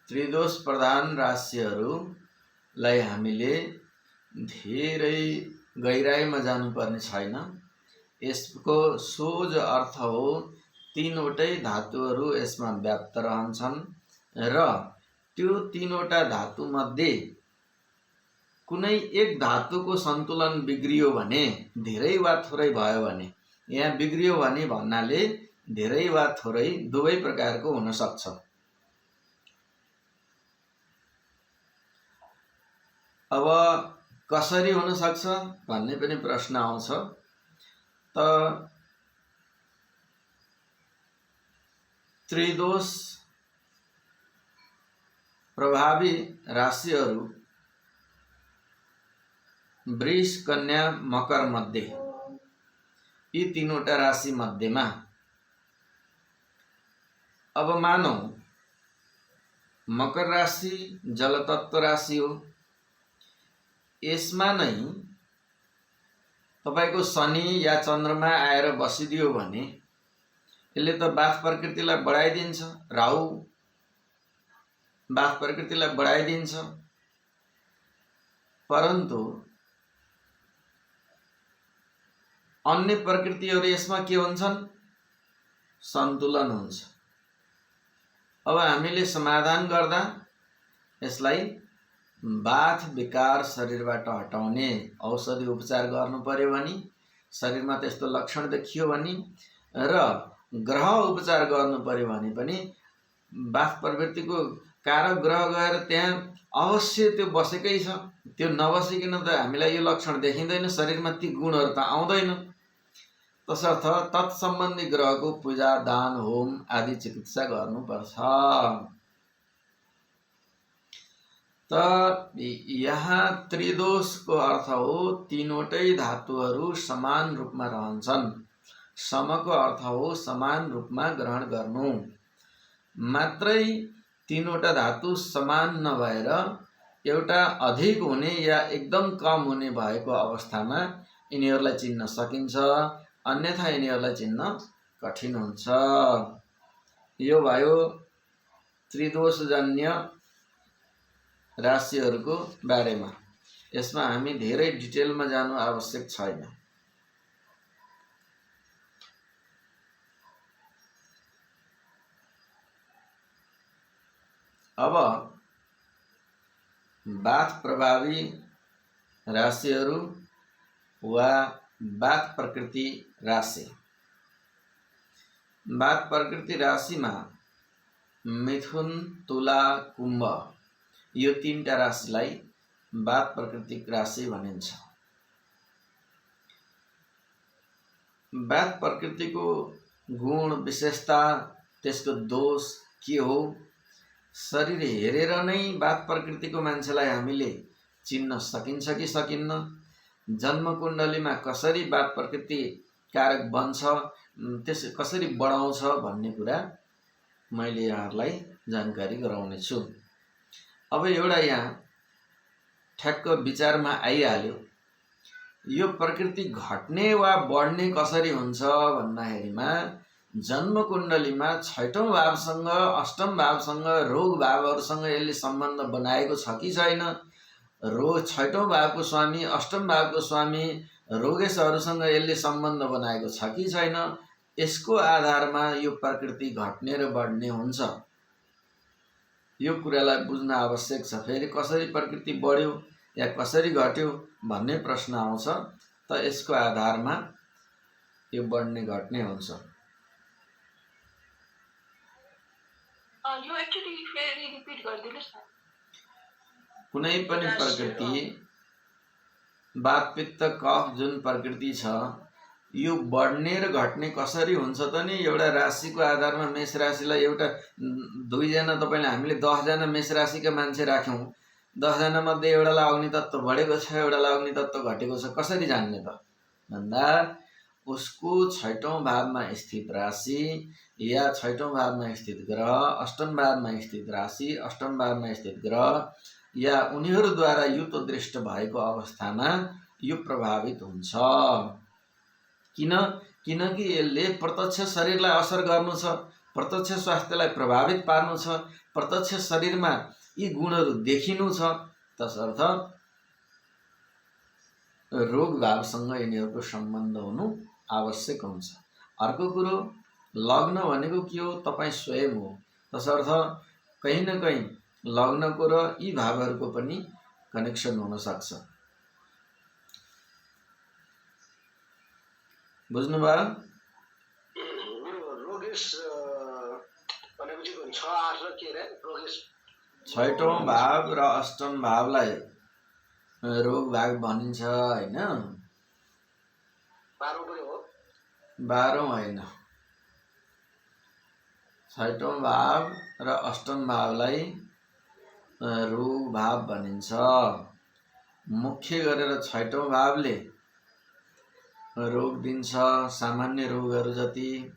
त्रिदोष प्रधान राशिहरूलाई हामीले धेरै गहिराइमा जानुपर्ने छैन। यसको सोझ अर्थ हो तीनवटै धातुहरू यसमा व्याप्त रहन्छन् र त्यो तीनवटा धातुमध्ये कुनै एक धातुको सन्तुलन बिग्रियो भने, धेरै वा थोरै भयो भने, यहाँ बिग्रियो भने भन्नाले धेरै वा थोरै दुवै प्रकारको हुन सक्छ। अब कसरी हुन सक्छ भन्ने पनि प्रश्न आउँछ। त त्रिदोष प्रभावी राशिहरू वृष, कन्या, मकर मध्ये यी तीनवटा राशि मध्येमा अब मानौ मकर राशि जलतत्व राशि हो। यसमा नै तपाईको शनि या चन्द्रमा आएर बसिदियो भने यसले त वात प्रकृतिलाई बढाइदिन्छ। राहु वात प्रकृतिलाई बढाइदिन्छ, परन्तु अन्य प्रकृतिहरू यसमा के हुन्छन्? सन्तुलन हुन्छ। अब हामीले समाधान गर्दा यसलाई वात विकार शरीरबाट हटाउने औषधि उपचार गर्नु पर्यो भने, शरीरमा त्यस्तो लक्षण देखियो भने, र ग्रह उपचार गर्नु पर्यो भने पनि वात प्रवृत्तिको कारक ग्रह गएर त्यहाँ अवश्य त्यो बसेकै छ। त्यो नबसिकन त हामीलाई यो लक्षण देखिँदैन, शरीरमा ती गुणहरू त आउँदैन। तसर्थ तत्सम्बन्धी ग्रहको पूजा, दान, होम आदि चिकित्सा गर्नुपर्छ। त यहाँ त्रिदोषको अर्थ हो तीनवटै धातुहरू समान रूपमा रहन्छन्। समको अर्थ हो समान रूपमा ग्रहण गर्नु। मात्रै तीनवटा धातु समान नभएर एउटा अधिक हुने या एकदम कम हुने भएको अवस्थामा यिनीहरूलाई चिन्न सकिन्छ, अन्यथा यिनीहरूलाई चिन्न कठिन हुन्छ। यो भयो त्रिदोषजन्य राशिहरूको बारेमा। यसमा हामी धेरै डिटेलमा जानु आवश्यक छैन। अब वात प्रभावी राशिहरू वा वात प्रकृति राशि। वात प्रकृति राशिमा मिथुन, तुला, कुम्भ यो तीनटा राशिलाई वात प्रकृतिक राशि भनिन्छ। वात प्रकृतिको गुण, विशेषता, त्यसको दोष के हो? शरीर हेरेर नै वात प्रकृतिको मान्छेलाई हामीले चिन्न सकिन्छ कि सकिन्न? जन्म कुण्डलीमा कसरी वात प्रकृति कारक बन्छ, त्यस कसरी बढाउँछ भन्ने कुरा मैले यहाँहरूलाई जानकारी गराउने छु। अब एउटा यहाँ ठ्याक्क विचारमा आइहाल्यो, यो प्रकृति घट्ने वा बढ्ने कसरी हुन्छ भन्दाखेरिमा जन्म कुण्डलीमा 6औं भावसँग 8औं भावसँग रोग भावहरूसँग यसले सम्बन्ध बनाएको छ कि छैन? 6औं भावको स्वामी 8औं भावको स्वामी रोगेशहरूसँग यसले सम्बन्ध बनाएको छ कि छैन? यसको आधारमा यो प्रकृति घट्ने र बढ्ने हुन्छ। यो कुरालाई बुझ्न आवश्यक छ। फेरि कसरी प्रकृति बढ्यो या कसरी घट्यो भन्ने प्रश्न आउँछ, त यसको आधारमा यो बढ्ने घट्ने हुन्छ। यो एक्चुअली फेरि रिपिट गरिदिनुस् न। कुनै पनि प्रकृति वात, पित्त, कफ जुन प्रकृति छ यो बढ्ने र घट्ने कसरी हुन्छ त नि? एउटा राशिको आधारमा मेष राशिलाई एउटा 2 जना तपाईँले हामीले 10 जना मेष राशिका मान्छे राख्यौँ, 10 जना मध्ये एउटालाई अग्नि तत्त्व बढेको छ, एउटालाई अग्नि तत्त्व घटेको छ, कसरी जान्ने त भन्दा उसको 6औं भावमा स्थित राशि या 6औं भावमा स्थित ग्रह, 8म भावमा स्थित राशि, 8म भावमा स्थित ग्रह या उनीहरूद्वारा युत दृष्ट भएको अवस्थामा यो प्रभावित हुन्छ। किनकि यसले प्रत्यक्ष शरीरलाई असर गर्नु छ, प्रत्यक्ष स्वास्थ्यलाई प्रभावित पार्नु छ, प्रत्यक्ष शरीरमा यी गुणहरू देखिनु छ, तसर्थ रोग भावसँग यिनीहरूको सम्बन्ध हुनु आवश्यक हुन्छ। अर्को कुरो, लग्न भनेको के हो? तपाईँ स्वयं हो, तसर्थ कहीँ न कहीँ लग्नको र यी भावहरूको पनि कनेक्सन हुन सक्छ। बुझ्नुभयो? रोगेश भनेपछि 6, 8 र के रे? रोगेश 6औं भाव र 8म भावलाई रोग भाग भनिन्छ हैन? 12 पनि हो? 12औं होइन, 6औं भाव र 8म भावलाई रोग भाव भनिन्छ। मुख्य गरेर 6औं भावले रोग दिन्छ, सामान्य रोगहरू जति।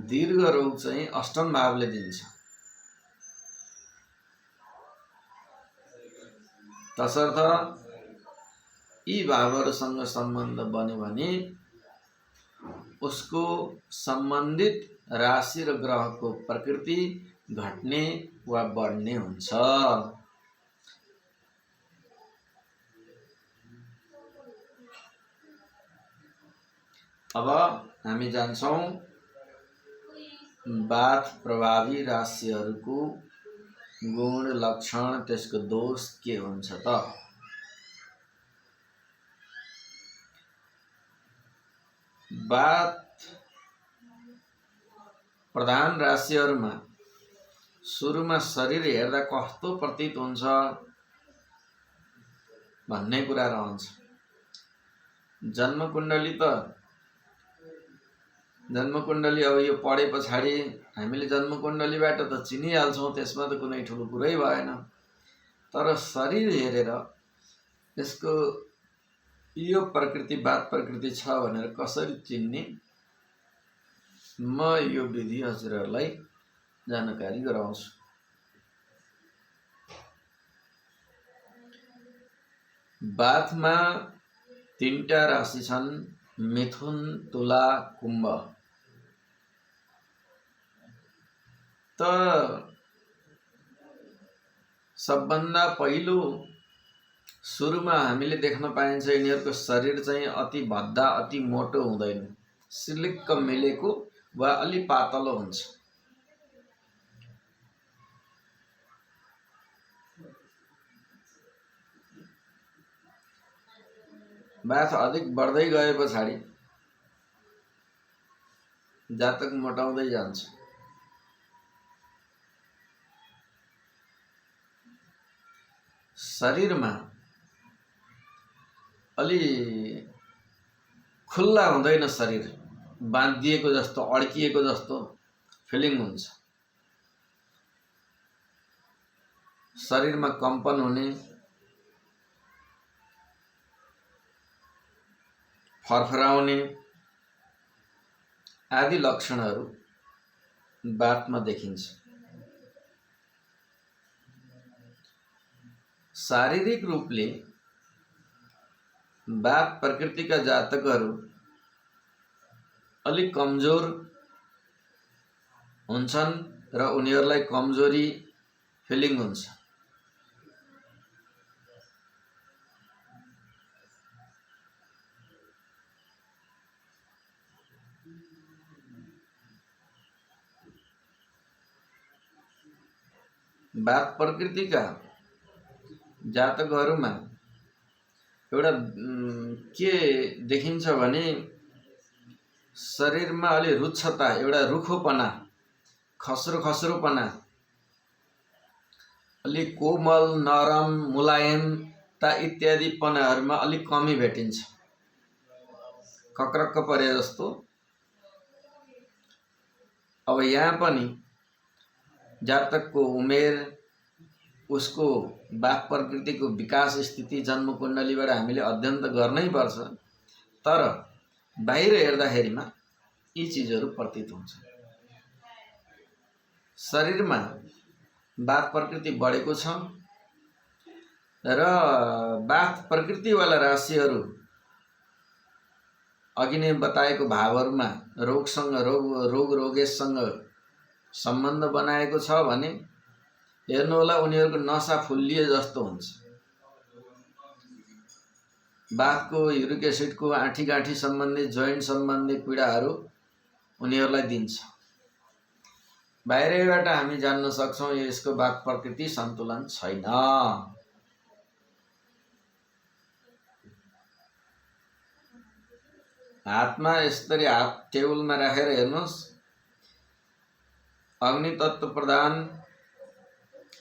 दीर्घ रोग चाहिँ 8म भावले दिन्छ। तसर्थ यी भावहरूसँग सम्बन्ध बन्यो भने उसको सम्बन्धित राशि र ग्रहको प्रकृति घट्ने वा बढ्ने हुन्छ। अब हामी जान्छौँ वात प्रभावी राशिहरूको गुण, लक्षण, त्यसको दोष के हुन्छ त? वात प्रधान राशिहरूमा सुरुमा शरीर हेर्दा कस्तो प्रतीत हुन्छ भन्ने कुरा रहन्छ। जन्मकुण्डली अब यो पढे पछाडि हामीले जन्मकुण्डलीबाट त चिनिहाल्छौँ, त्यसमा त कुनै ठुलो कुरै भएन। तर शरीर हेरेर यसको यो प्रकृति वात प्रकृति छ भनेर कसरी चिन्ने, म यो विधि हजुरहरूलाई जानकारी गराउँछु। वातमा 3टा राशि छन्, मिथुन, तुला, कुम्भ। त सबभन्दा पहिलो सुरुमा हामीले देख्न पाइन्छ यिनीहरूको शरीर चाहिँ अति भद्दा, अति मोटो हुँदैन, सिलिक्क मिलेको वा अलि पातलो हुन्छ। वात अधिक बढ्दै गए पछाडि जातक मोटाउँदै जान्छ। शरीरमा अलि खुल्ला हुँदैन, शरीर बाँधिएको जस्तो, अड्किएको जस्तो फिलिङ हुन्छ। शरीरमा कम्पन हुने, फरफराउने आदि लक्षणहरू वातमा देखिन्छ। शारीरिक रूपले वात प्रकृतिका जातकहरू अलिक कमजोर हुन्छन् र उनीहरूलाई कमजोरी फिलिङ हुन्छ। वात प्रकृतिका जातकहरूमा एउटा के देखिन्छ भने शरीरमा अलि रुक्षता, एउटा रुखोपना, खस्रोपना, अलि कोमल, नरम, मुलायमता इत्यादि पनाहरूमा अलिक कमी भेटिन्छ। कक्रक्क परे जस्तो। अब यहाँ पनि जातकको उमेर, उसको बाक प्रकृतिको विकास स्थिति जन्म कुण्डलीबाट हामीले अध्ययन त गर्नै पर्छ, तर बाहिर हेर्दाखेरिमा यी चिजहरू प्रतीत हुन्छ। शरीरमा बाक प्रकृति बढेको छ र बाक प्रकृतिवाला राशिहरू अघि नै बताएको भावहरूमा रोग रोगेशसँग सम्बन्ध बनाएको छ भने हेर्नुहोला उनीहरूको नसा फुल्लिए जस्तो हुन्छ। बाथको युरिक एसिडको आँठी सम्बन्धी जोइन्ट सम्बन्धी पीडाहरू उनीहरूलाई दिन्छ। बाहिरबाट हामी जान्न सक्छौँ यसको बाक प्रकृति सन्तुलन छैन। हातमा यसरी हात टेबलमा राखेर हेर्नुहोस्, अग्नि तत्व प्रधान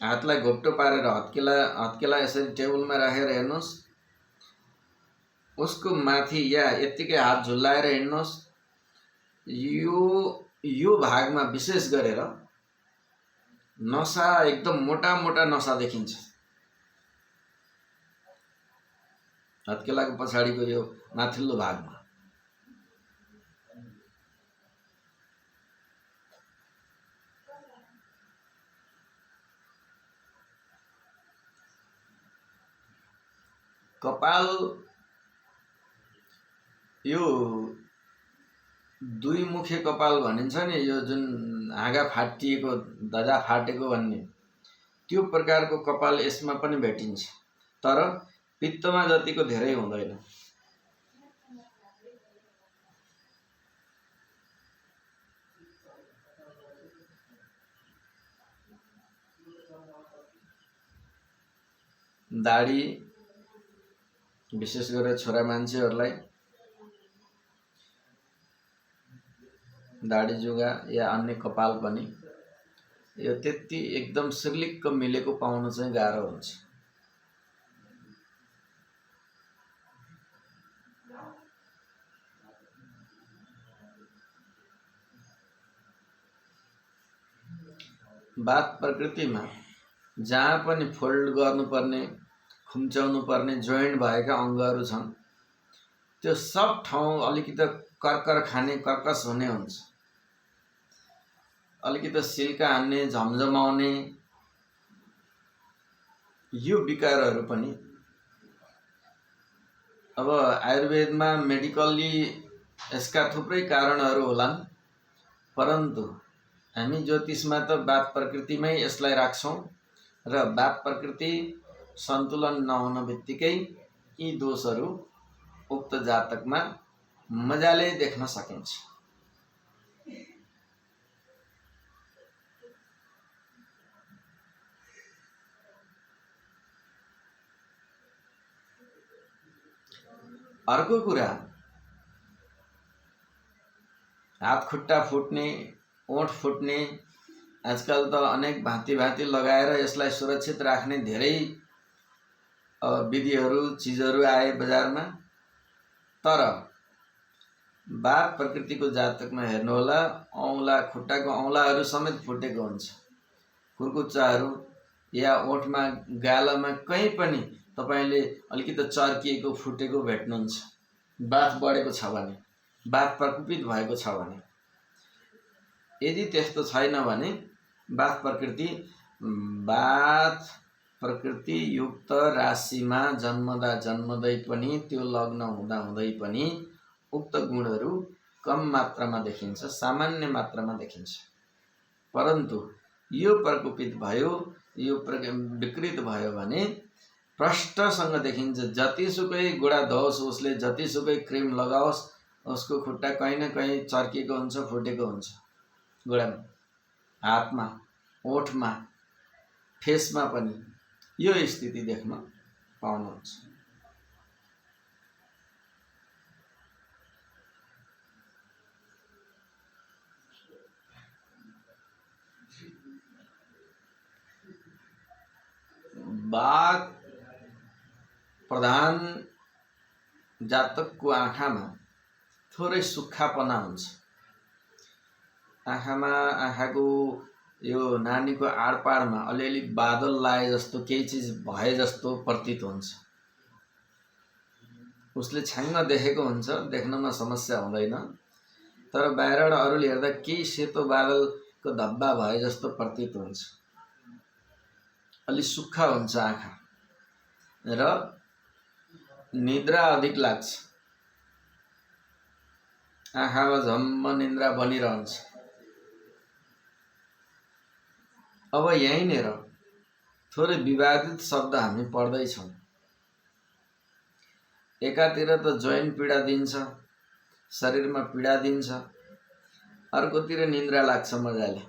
हातलाई घोप्टो पारेर हत्केला यसरी टेबलमा राखेर हेर्नुहोस्, उसको माथि या यत्तिकै हात झुल्लाएर हिँड्नुहोस्, यो भागमा विशेष गरेर नसा एकदम मोटा मोटा नसा देखिन्छ। हत्केलाको पछाडिको यो माथिल्लो भागमा कपाल, यो दुई मुखे कपाल भनिन्छ नि, यो जुन हाँगा फाटिएको धजा फाटेको भन्ने त्यो प्रकारको कपाल यसमा पनि भेटिन्छ, तर पित्तमा जतिको धेरै हुँदैन। दाढी विशेष गरेर छोरा मान्छेहरूलाई दाढी जुगा या अन्य कपाल पनि यो त्यति एकदम सिर्लिक्क मिलेको पाउनु चाहिँ गाह्रो हुन्छ। बात प्रकृतिमा जहाँ पनि फोल्ड गर्नुपर्ने, खुम्चाउनु पर्ने जोइन्ट भएका अङ्गहरू छन्, त्यो सब ठाउँ अलिकति कर्कर खाने, कर्कस हुने हुन्छ। अलिकति सिल्का हान्ने, झमझमाउने यो विकारहरू पनि अब आयुर्वेदमा मेडिकल्ली यसका थुप्रै कारणहरू होलान्, परन्तु हामी ज्योतिषमा त बात प्रकृतिमै यसलाई राख्छौँ र बात प्रकृति सन्तुलन नहुन बित्तिकै यी दोषहरू उक्त जातकमा मजाले देख्न सकिन्छ। अर्को कुरा, हात खुट्टा फुट्ने, ओठ फुट्ने, आजकल त अनेक भाँति लगाएर यसलाई सुरक्षित राख्ने धेरै विधिहरू चिजहरू आए बजारमा, तर बात प्रकृतिको जातकमा हेर्नुहोला औँला, खुट्टाको औँलाहरू समेत फुटेको हुन्छ। कुर्कुच्चाहरू या ओठमा, गालामा कहीँ पनि तपाईले अलिकति चर्किएको फुटेको भेट्नुहुन्छ। बात बढेको छ भने, बात प्रकोपित भएको छ भने। यदि त्यस्तो छैन भने बात प्रकृति युक्त राशिमा जन्मदै पनि, त्यो लग्न हुँदै पनि उक्त गुणहरू कम मात्रामा देखिन्छ, सामान्य मात्रामा देखिन्छ। परन्तु यो प्रकोपित भयो, यो विकृत भयो भने प्रष्टसँग देखिन्छ। जतिसुकै गुडा धोस्, उसले जतिसुकै क्रिम लगाओस्, उसको खुट्टा कहीँ न कहीँ चर्किएको हुन्छ, फुटेको हुन्छ। गुडामा, हातमा, ओठमा, फेसमा पनि यो स्थिति देख्न पाउनुहुन्छ। बात प्रधान जातकको आँखामा थोरै सुक्खापना हुन्छ। आँखाको यो नानीको आडपाडमा अलिअलि बादल लाए जस्तो केही चिज भए जस्तो प्रतीत हुन्छ। उसले छ्याङ्ग देखेको हुन्छ, देख्नमा समस्या हुँदैन, तर बाहिरबाट अरूले हेर्दा केही सेतो बादलको धब्बा भए जस्तो प्रतीत हुन्छ। अलि सुक्खा हुन्छ आँखा र निद्रा अधिक लाग्छ। आँखामा झम्म निन्द्रा बनिरहन्छ। अब यहीँनिर थोरै विवादित शब्द हामी पढ्दैछौँ। एकातिर त जोइन्ट पीडा दिन्छ, शरीरमा पीडा दिन्छ, अर्कोतिर निन्द्रा लाग्छ मजाले।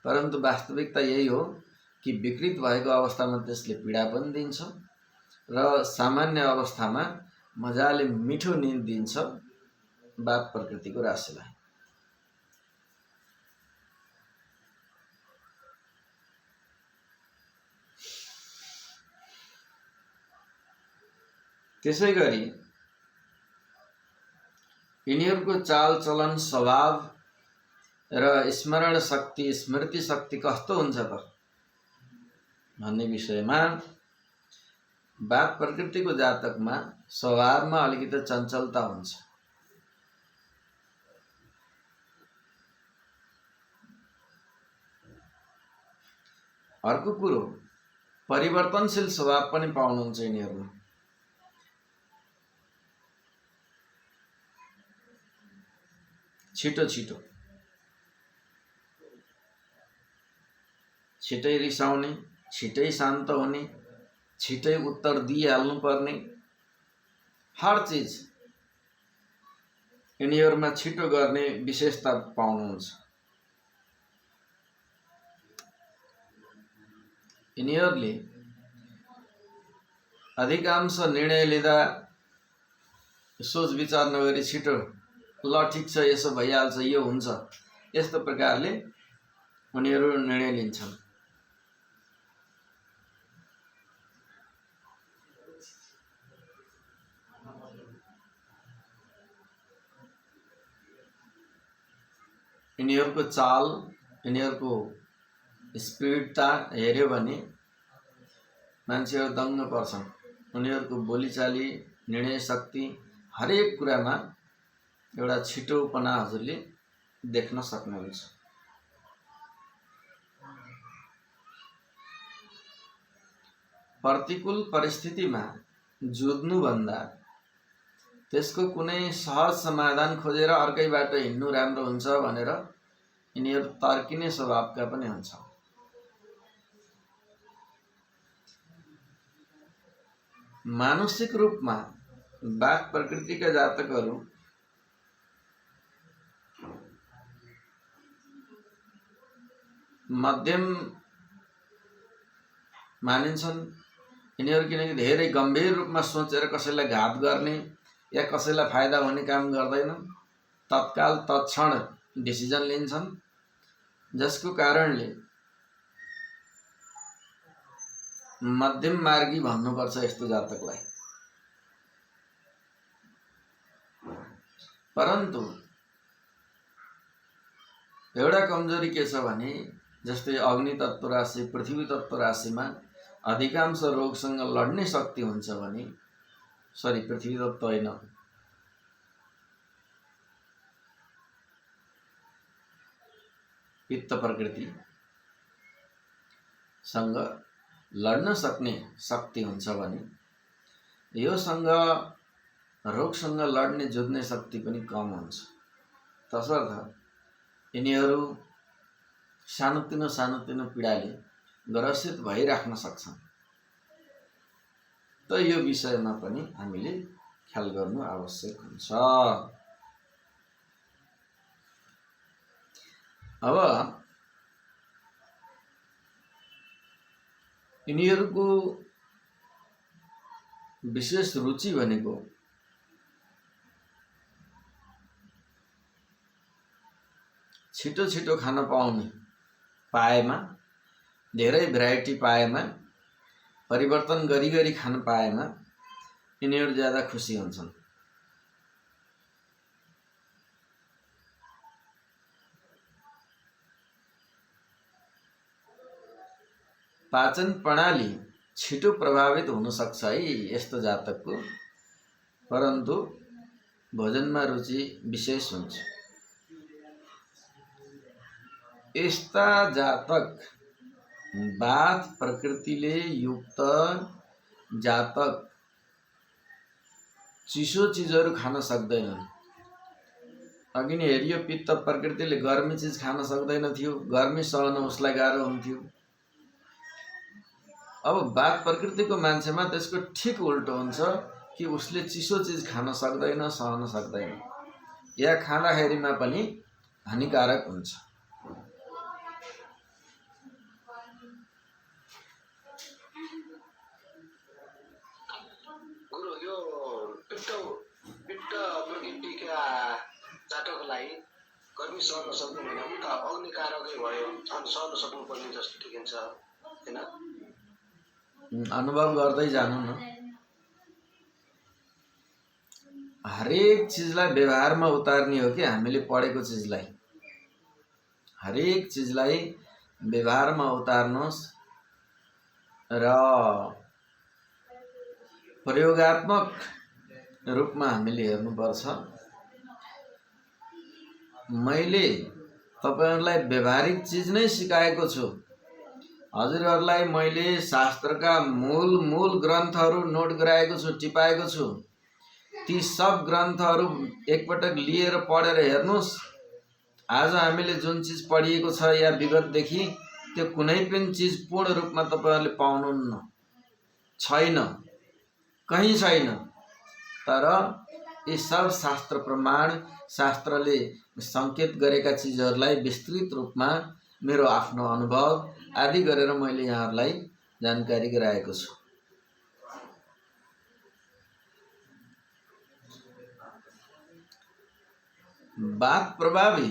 परन्तु वास्तविकता यही हो कि विकृत भएको अवस्थामा त्यसले पीडा पनि दिन्छ र सामान्य अवस्थामा मजाले मिठो निद दिन्छ बाप प्रकृतिको राशिलाई। त्यसैगरी यिनीहरूको चालचलन, स्वभाव र स्मरण शक्ति, स्मृति शक्ति कस्तो हुन्छ त भन्ने विषयमा बाप प्रकृतिको जातकमा स्वभावमा अलिकति चञ्चलता हुन्छ। अर्को कुरो, परिवर्तनशील स्वभाव पनि पाउनुहुन्छ यिनीहरूमा। छिटै रिसाउने, छिटै शान्त हुने, छिटै उत्तर दिइहाल्नु पर्ने, हर चिज यिनीहरूमा छिटो गर्ने विशेषता पाउनुहुन्छ। यिनीहरूले अधिकांश निर्णय लिँदा सोच विचार नगरी छिटो ल ठिक छ, यसो भइहाल्छ, यो हुन्छ, यस्तो प्रकारले उनीहरू निर्णय लिन्छन्। यिनीहरूको चाल, यिनीहरूको स्पिडता हेर्यो भने मान्छेहरू दङ्ग पर्छन्। उनीहरूको बोलीचाली, निर्णय शक्ति, हरेक कुरामा एउटा छिटोपना हजुरले देख्न सक्नुहुन्छ। प्रतिकूल परिस्थितिमा जुझ्नुभन्दा त्यसको कुनै सहज समाधान खोजेर अर्कै बाटो हिँड्नु राम्रो हुन्छ भनेर यिनीहरू तर्किने स्वभावका पनि हुन्छ। मानसिक रूपमा बाघ प्रकृतिका जातकहरू मध्यम मानिन्छन्। यिनीहरू किनकि धेरै गम्भीर रूपमा सोचेर कसैलाई घात गर्ने या कसैलाई फाइदा हुने काम गर्दैनन्। तत्काल तत्क्षण डिसिजन लिन्छन्, जसको कारणले मध्यम मार्गी भन्नुपर्छ यस्तो जातकलाई। परन्तु एउटा कमजोरी के छ भने जस्तै अग्नि तत्त्व राशि, पृथ्वी तत्त्व राशिमा अधिकांश रोगसँग लड्ने शक्ति हुन्छ भने, सरी पृथ्वी तत्त्व होइन, पित्त प्रकृतिसँग लड्न सक्ने शक्ति हुन्छ भने योसँग रोगसँग लड्ने जुझ्ने शक्ति पनि कम हुन्छ। तसर्थ यिनीहरू सानोतिनो पीडाले ग्रसित भइराख्न सक्छन्। त यो विषयमा पनि हामीले ख्याल गर्नु आवश्यक हुन्छ। अब यिनीहरूको विशेष रुचि भनेको छिटो छिटो खान पाएमा, धेरै भेराइटी पाएमा, परिवर्तन गरी खान पाएमा यिनीहरू ज्यादा खुसी हुन्छन्। पाचन प्रणाली छिटो प्रभावित हुन सक्छ है यस्तो जातकको, परन्तु भोजनमा रुचि विशेष हुन्छ। यस्ता जातक वात प्रकृतिले युक्त जातक चिसो चिजहरू खान सक्दैनन्। अघि नै हेरियो पित्त प्रकृतिले गर्मी चिज खान सक्दैन थियो, गर्मी सहन उसलाई गाह्रो हुन्थ्यो। अब वात प्रकृतिको मान्छेमा त्यसको ठिक उल्टो हुन्छ कि उसले चिसो चिज खान सक्दैन, सहन सक्दैन, या खाँदाखेरिमा पनि हानिकारक हुन्छ। गुरु यो पित्त प्रकृतिका जातकलाई गर्मी सहन सक्नु होइन, उता अग्नि कारकै भयो अनि सहन सक्नुपर्ने जस्तो देखिन्छ होइन? अनुभव गर्दै जानु न। हरेक चिजलाई व्यवहारमा उतार्ने हो कि हामीले पढेको चिजलाई, हरेक चिजलाई व्यवहारमा उतार्नुहोस् र प्रयोगात्मक रूपमा हामीले हेर्नुपर्छ। मैले तपाईहरुलाई व्यवहारिक चिज नै सिकाएको छु। हजुरहरूलाई मैले शास्त्रका मूल ग्रन्थहरू नोट गराएको छु, टिपाएको छु। ती सब ग्रन्थहरू एकपटक लिएर पढेर हेर्नुहोस्। आज हामीले जुन चिज पढिएको छ या विगतदेखि त्यो कुनै पनि चिज पूर्ण रूपमा तपाईहरुले पाउनुहुन्न, छैन, कहीँ छैन। तर यी सब शास्त्र प्रमाण, शास्त्रले संकेत गरेका चिजहरूलाई विस्तृत रूपमा मेरो आफ्नो अनुभव आदि गरेर मैले यहाँहरूलाई जानकारी गराएको छु। वात प्रभावी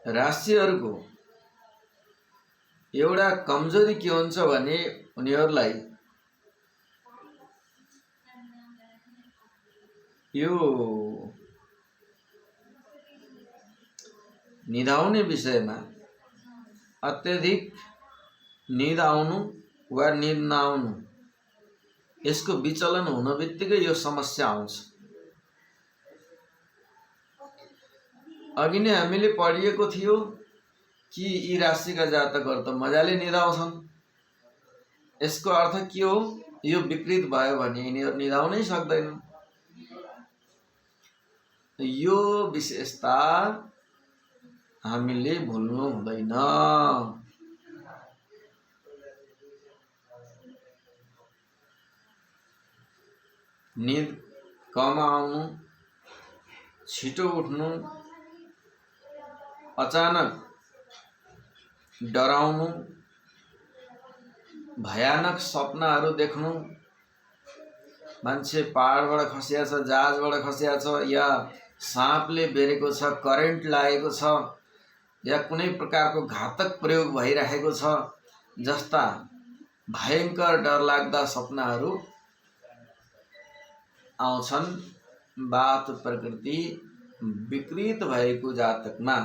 राशिहरूको एउटा कमजोरी के हुन्छ भने उनीहरूलाई यो निदाउने विषयमा अत्यधिक निद आउनु वा निद नआउनु, यसको विचलन हुन बित्तिकै यो समस्या आउँछ। अघि नै हामीले पढिएको थियो कि यी राशिका जातकहरू त मजाले निदाउँछन्। यसको अर्थ के हो? यो विपरीत भयो भने यिनीहरू निदाउनै सक्दैनन्। यो विशेषता हामीले भुल्नु हुँदैन। निद कम आउनु, छिटो उठ्नु, अचानक डराउनु, भयानक सपनाहरू देख्नु, मान्छे पहाडबाट खसिया छ, जहाजबाट खसिया छ, या साँपले बेरेको छ, करेन्ट लागेको छ, या कुनै प्रकारको घातक प्रयोग भइरहेको छ जस्ता भयंकर डरलाग्दा सपनाहरू आउँछन् वात प्रकृति विकृत भएको जातकमा।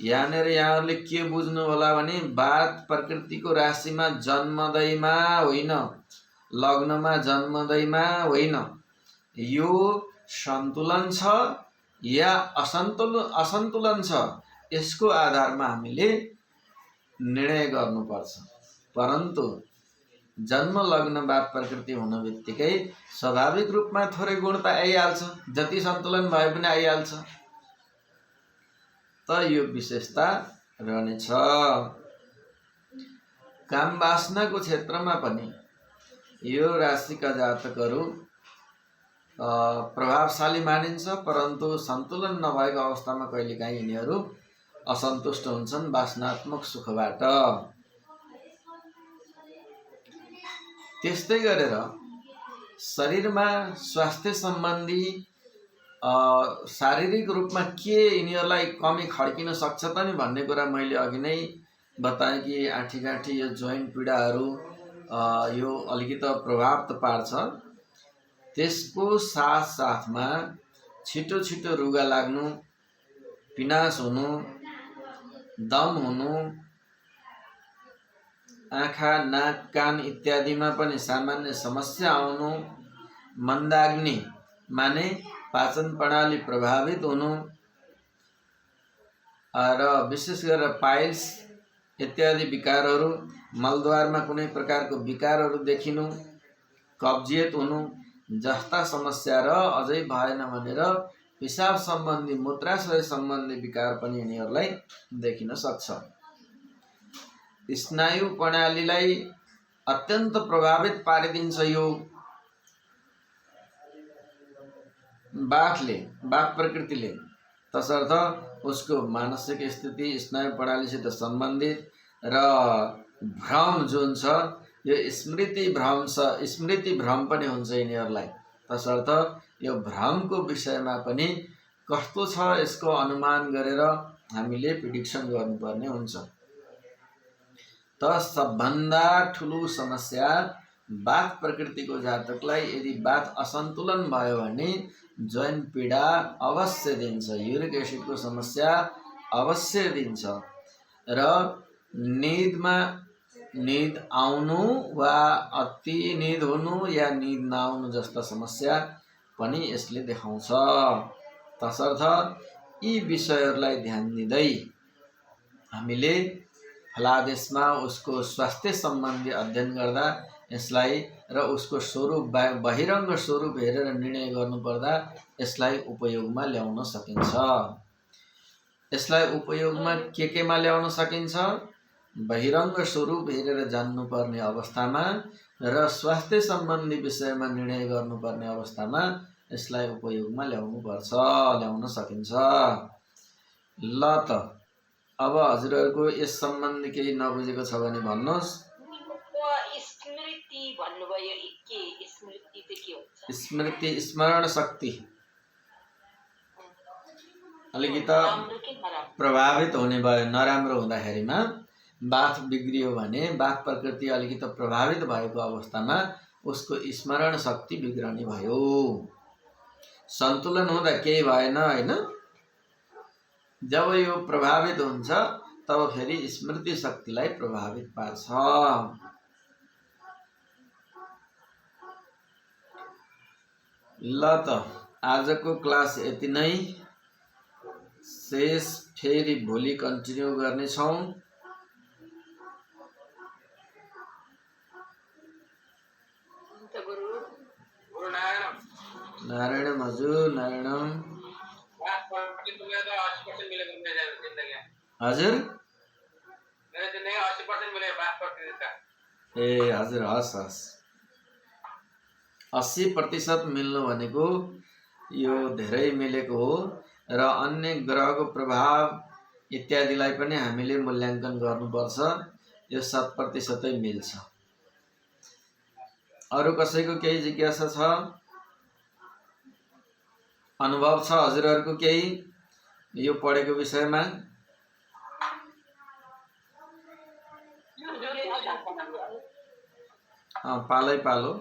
यहाँहरूले के बुझ्नु होला भने वात प्रकृतिको राशिमा जन्मदैमा होइन, लग्नमा जन्मदैमा होइन, यो सन्तुलन छ या असन्तुलन छ, यसको आधारमा हामीले निर्णय गर्नुपर्छ। परन्तु जन्म लग्न वात प्रकृति हुन बित्तिकै स्वाभाविक रूपमा थोरै गुण त आइहाल्छ, जति सन्तुलन भए पनि आइहाल्छ। त यो विशेषता रहनेछ। काम वासनाको क्षेत्रमा पनि यो राशिका जातकहरू प्रभावशाली मानिन्छ, परन्तु सन्तुलन नभएको अवस्थामा कहिलेकाहीँ यिनीहरू असन्तुष्ट हुन्छन् वासनात्मक सुखबाट। त्यस्तै गरेर शरीरमा स्वास्थ्य सम्बन्धी शारीरिक रूपमा के यिनीहरूलाई कमी खड्किन सक्छ त नि भन्ने कुरा मैले अघि नै बताएँ कि आँठीगाँठी यो जोइन्ट पीडाहरू यो अलिकति प्रभाव त पार्छ। त्यसको साथमा छिटो रुगा लाग्नु, पिनास हुनु, दम हुनु, आँखा नाक कान इत्यादिमा पनि सामान्य समस्या आउनु, मन्दाग्नि माने पाचन प्रणाली प्रभावित हुनु र विशेष गरेर पाइल्स इत्यादि विकारहरू, मलद्वारमा कुनै प्रकारको विकारहरू देखिनु, कब्जियत हुनु जस्ता समस्या र अझै भएन भनेर पिसाब सम्बन्धी मूत्राशय सम्बन्धी विकार पनि यिनीहरूलाई देखिन सक्छ। स्नायु प्रणालीलाई अत्यन्त प्रभावित पारिदिन्छ यो बाथ प्रकृतिले। तसर्थ उसको मानसिक स्थिति स्नायु प्रणालीसित सम्बन्धित र भ्रम जुन छ यो स्मृति भ्रम पनि हुन्छ यिनीहरूलाई। तसर्थ यो भ्रमको विषयमा पनि कस्तो छ यसको अनुमान गरेर हामीले प्रिडिक्सन गर्नुपर्ने हुन्छ। त सबभन्दा ठुलो समस्या बाथ प्रकृतिको जातकलाई यदि बाथ असन्तुलन भयो भने जोइन्ट पीडा अवश्य दिन्छ, युरिक एसिडको समस्या अवश्य दिन्छ र निद आउनु वा अति निद हुनु या निद नआउनु जस्ता समस्या पनि यसले देखाउँछ। तसर्थ यी विषयहरूलाई ध्यान दिँदै हामीले फलादेशमा उसको स्वास्थ्य सम्बन्धी अध्ययन गर्दा यसलाई र उसको स्वरूप बहिरङ्ग स्वरूप हेरेर निर्णय गर्नुपर्दा यसलाई उपयोगमा ल्याउन सकिन्छ। यसलाई उपयोगमा केमा ल्याउन सकिन्छ? बहिरङ्ग स्वरूप हेरेर जान्नुपर्ने अवस्थामा र स्वास्थ्य सम्बन्धी विषयमा निर्णय गर्नुपर्ने अवस्थामा यसलाई उपयोगमा ल्याउन सकिन्छ। ल त अब हजुरहरूको यस सम्बन्धी केही नबुझेको छ भने भन्नुहोस्। स्मृति भन्नुभयो, के स्मृति चाहिँ के हुन्छ? स्मृति स्मरण शक्ति अलिकति प्रभावित हुने भयो। नराम्रो हुँदाखेरिमा बाथ बिग्रियो भने बाथ प्रकृति अलिकति प्रभावित भएको अवस्थामा उसको स्मरण शक्ति बिग्रने भयो। सन्तुलन हुँदा केही भएन हैन। जब यो प्रभावित हुन्छ तब फेरि स्मृति शक्तिलाई प्रभावित पार्छ। ल त आजको क्लास यति नै, शेष फेरि भोलि कन्टिन्यू गर्नेछौँ। नारायण हजुर, नारायण हजुर। ए हजुर, हस् हस्। 80% मिल्नु भनेको यो धेरै मिलेको हो र अन्य ग्रहको प्रभाव इत्यादिलाई पनि हामीले मूल्याङ्कन गर्नुपर्छ। यो 100% मिल्छ। अरू कसैको केही जिज्ञासा छ, अनुभव छ हजुरहरूको केही यो पढेको विषयमा? पालै पालो।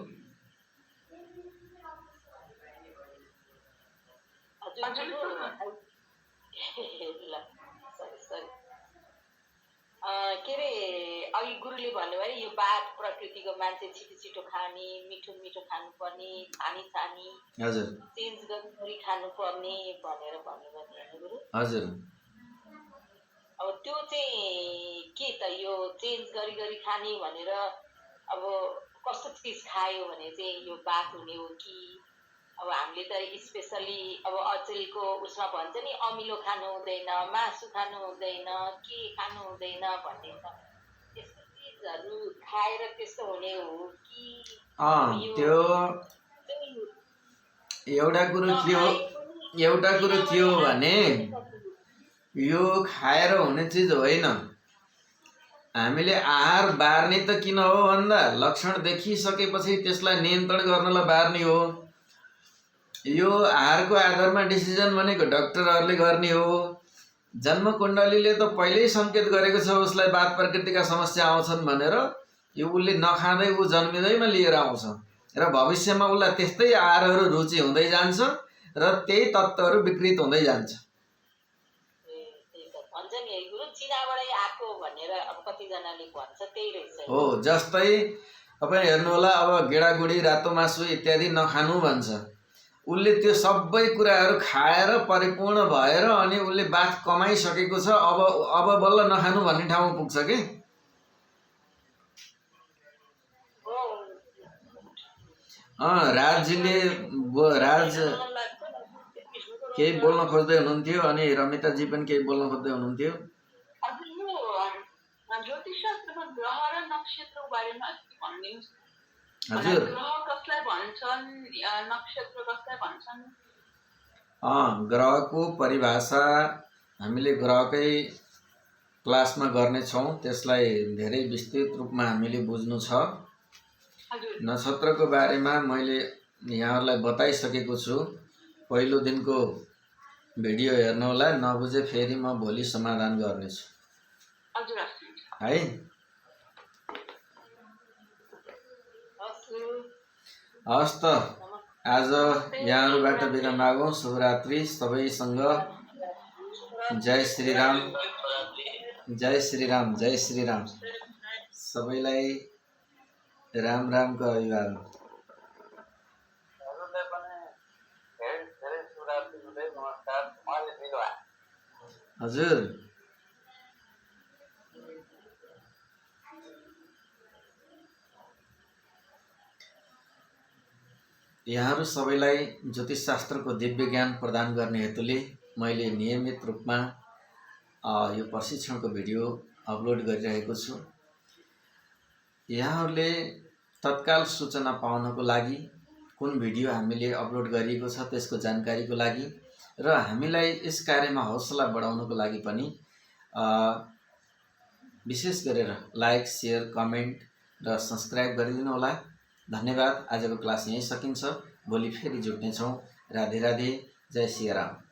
के अरे अघि गुरुले भन्नुभयो यो बाथ प्रकृतिको मान्छे छिटो छिटो खाने, मिठो मिठो खानुपर्ने, छानी हजुर चेन्ज गरी खानुपर्ने भनेर भन्नुभयो गुरु। हजुर। अब त्यो चाहिँ के त यो चेन्ज गरी खाने भनेर अब कस्तो चिज खायो भने चाहिँ यो बाथ हुने हो कि? अब हामीले त स्पेसली अब अचेलको उसमा भन्छ नि अमिलो खानु हुँदैन, मासु खानु हुँदैन, के खानु हुँदैन भन्ने छ। त्यस्तो चिजहरू खाएर त्यस्तो हुने हो कि? त्यो एउटा कुरो के हो भने यो खाएर हुने चिज होइन। हामीले आहार बार्ने त किन हो भन्दा लक्षण देखिसकेपछि त्यसलाई नियन्त्रण गर्नलाई बार्ने हो। यो आहारको आधारमा डिसिजन भनेको डाक्टरहरूले गर्ने हो। जन्म कुण्डलीले त पहिल्यै सङ्केत गरेको छ उसलाई बाथ प्रकृतिका समस्या आउँछन् भनेर। यो उसले नखाँदै ऊ जन्मिँदैमा लिएर आउँछ र भविष्यमा उसलाई त्यस्तै आहारहरू रुचि हुँदै जान्छ र त्यही तत्त्वहरू विकृत हुँदै जान्छ। भन्छ नि नि गुरु चिनाबाटै आएको भनेर अब कतिजनाले भन्छ त्यही रहेछ हो। जस्तै तपाईँ हेर्नु होला, अब गेडागुडी रातो मासु इत्यादि नखानु भन्छ, उसले त्यो सबै कुराहरू खाएर परिपूर्ण भएर अनि उसले बाथ कमाइसकेको छ, अब बल्ल नखानु भन्ने ठाउँमा पुग्छ कि। राजजीले राज केही बोल्न खोज्दै हुनुहुन्थ्यो अनि रमिताजी पनि केही बोल्न खोज्दै हुनुहुन्थ्यो। ज्योतिषशास्त्रमा ग्रह र नक्षत्रको बारेमा भनिदिनुहोस्। हजुर, ग्रह कसलाई भन्छन्, नक्षत्र कसलाई भन्छन्? ग्रहको परिभाषा हामीले ग्रहकै क्लासमा गर्नेछौँ, त्यसलाई धेरै विस्तृत रूपमा हामीले बुझ्नु छ। नक्षत्रको बारेमा मैले यहाँहरूलाई बताइसकेको छु, पहिलो दिनको भिडियो हेर्नुहोला, नबुझे फेरि म भोलि समाधान गर्नेछु है। हस् त, आज यहाँहरूबाट बिदा मागौँ। शुभरात्रि सबैसँग। जय श्रीराम, जय श्रीराम, जय श्रीराम। सबैलाई राम रामको अभिवादन। हजुर, यहाँहरू सबैलाई ज्योतिषशास्त्रको दिव्य ज्ञान प्रदान गर्ने हेतुले मैले नियमित रूपमा यो प्रशिक्षणको भिडियो अपलोड गरिरहेको छु। यहाँहरूले तत्काल सूचना पाउनको लागि, कुन भिडियो हामीले अपलोड गरिएको छ त्यसको जानकारीको लागि र हामीलाई यस कार्यमा हौसला बढाउनको लागि पनि विशेष गरेर लाइक, सेयर, कमेन्ट र सब्सक्राइब गरिदिनु होला। धन्यवाद। आजको क्लास यहीँ सकिन्छ। भोलि फेरि जुट्नेछौँ। राधे राधे। जय सिया राम।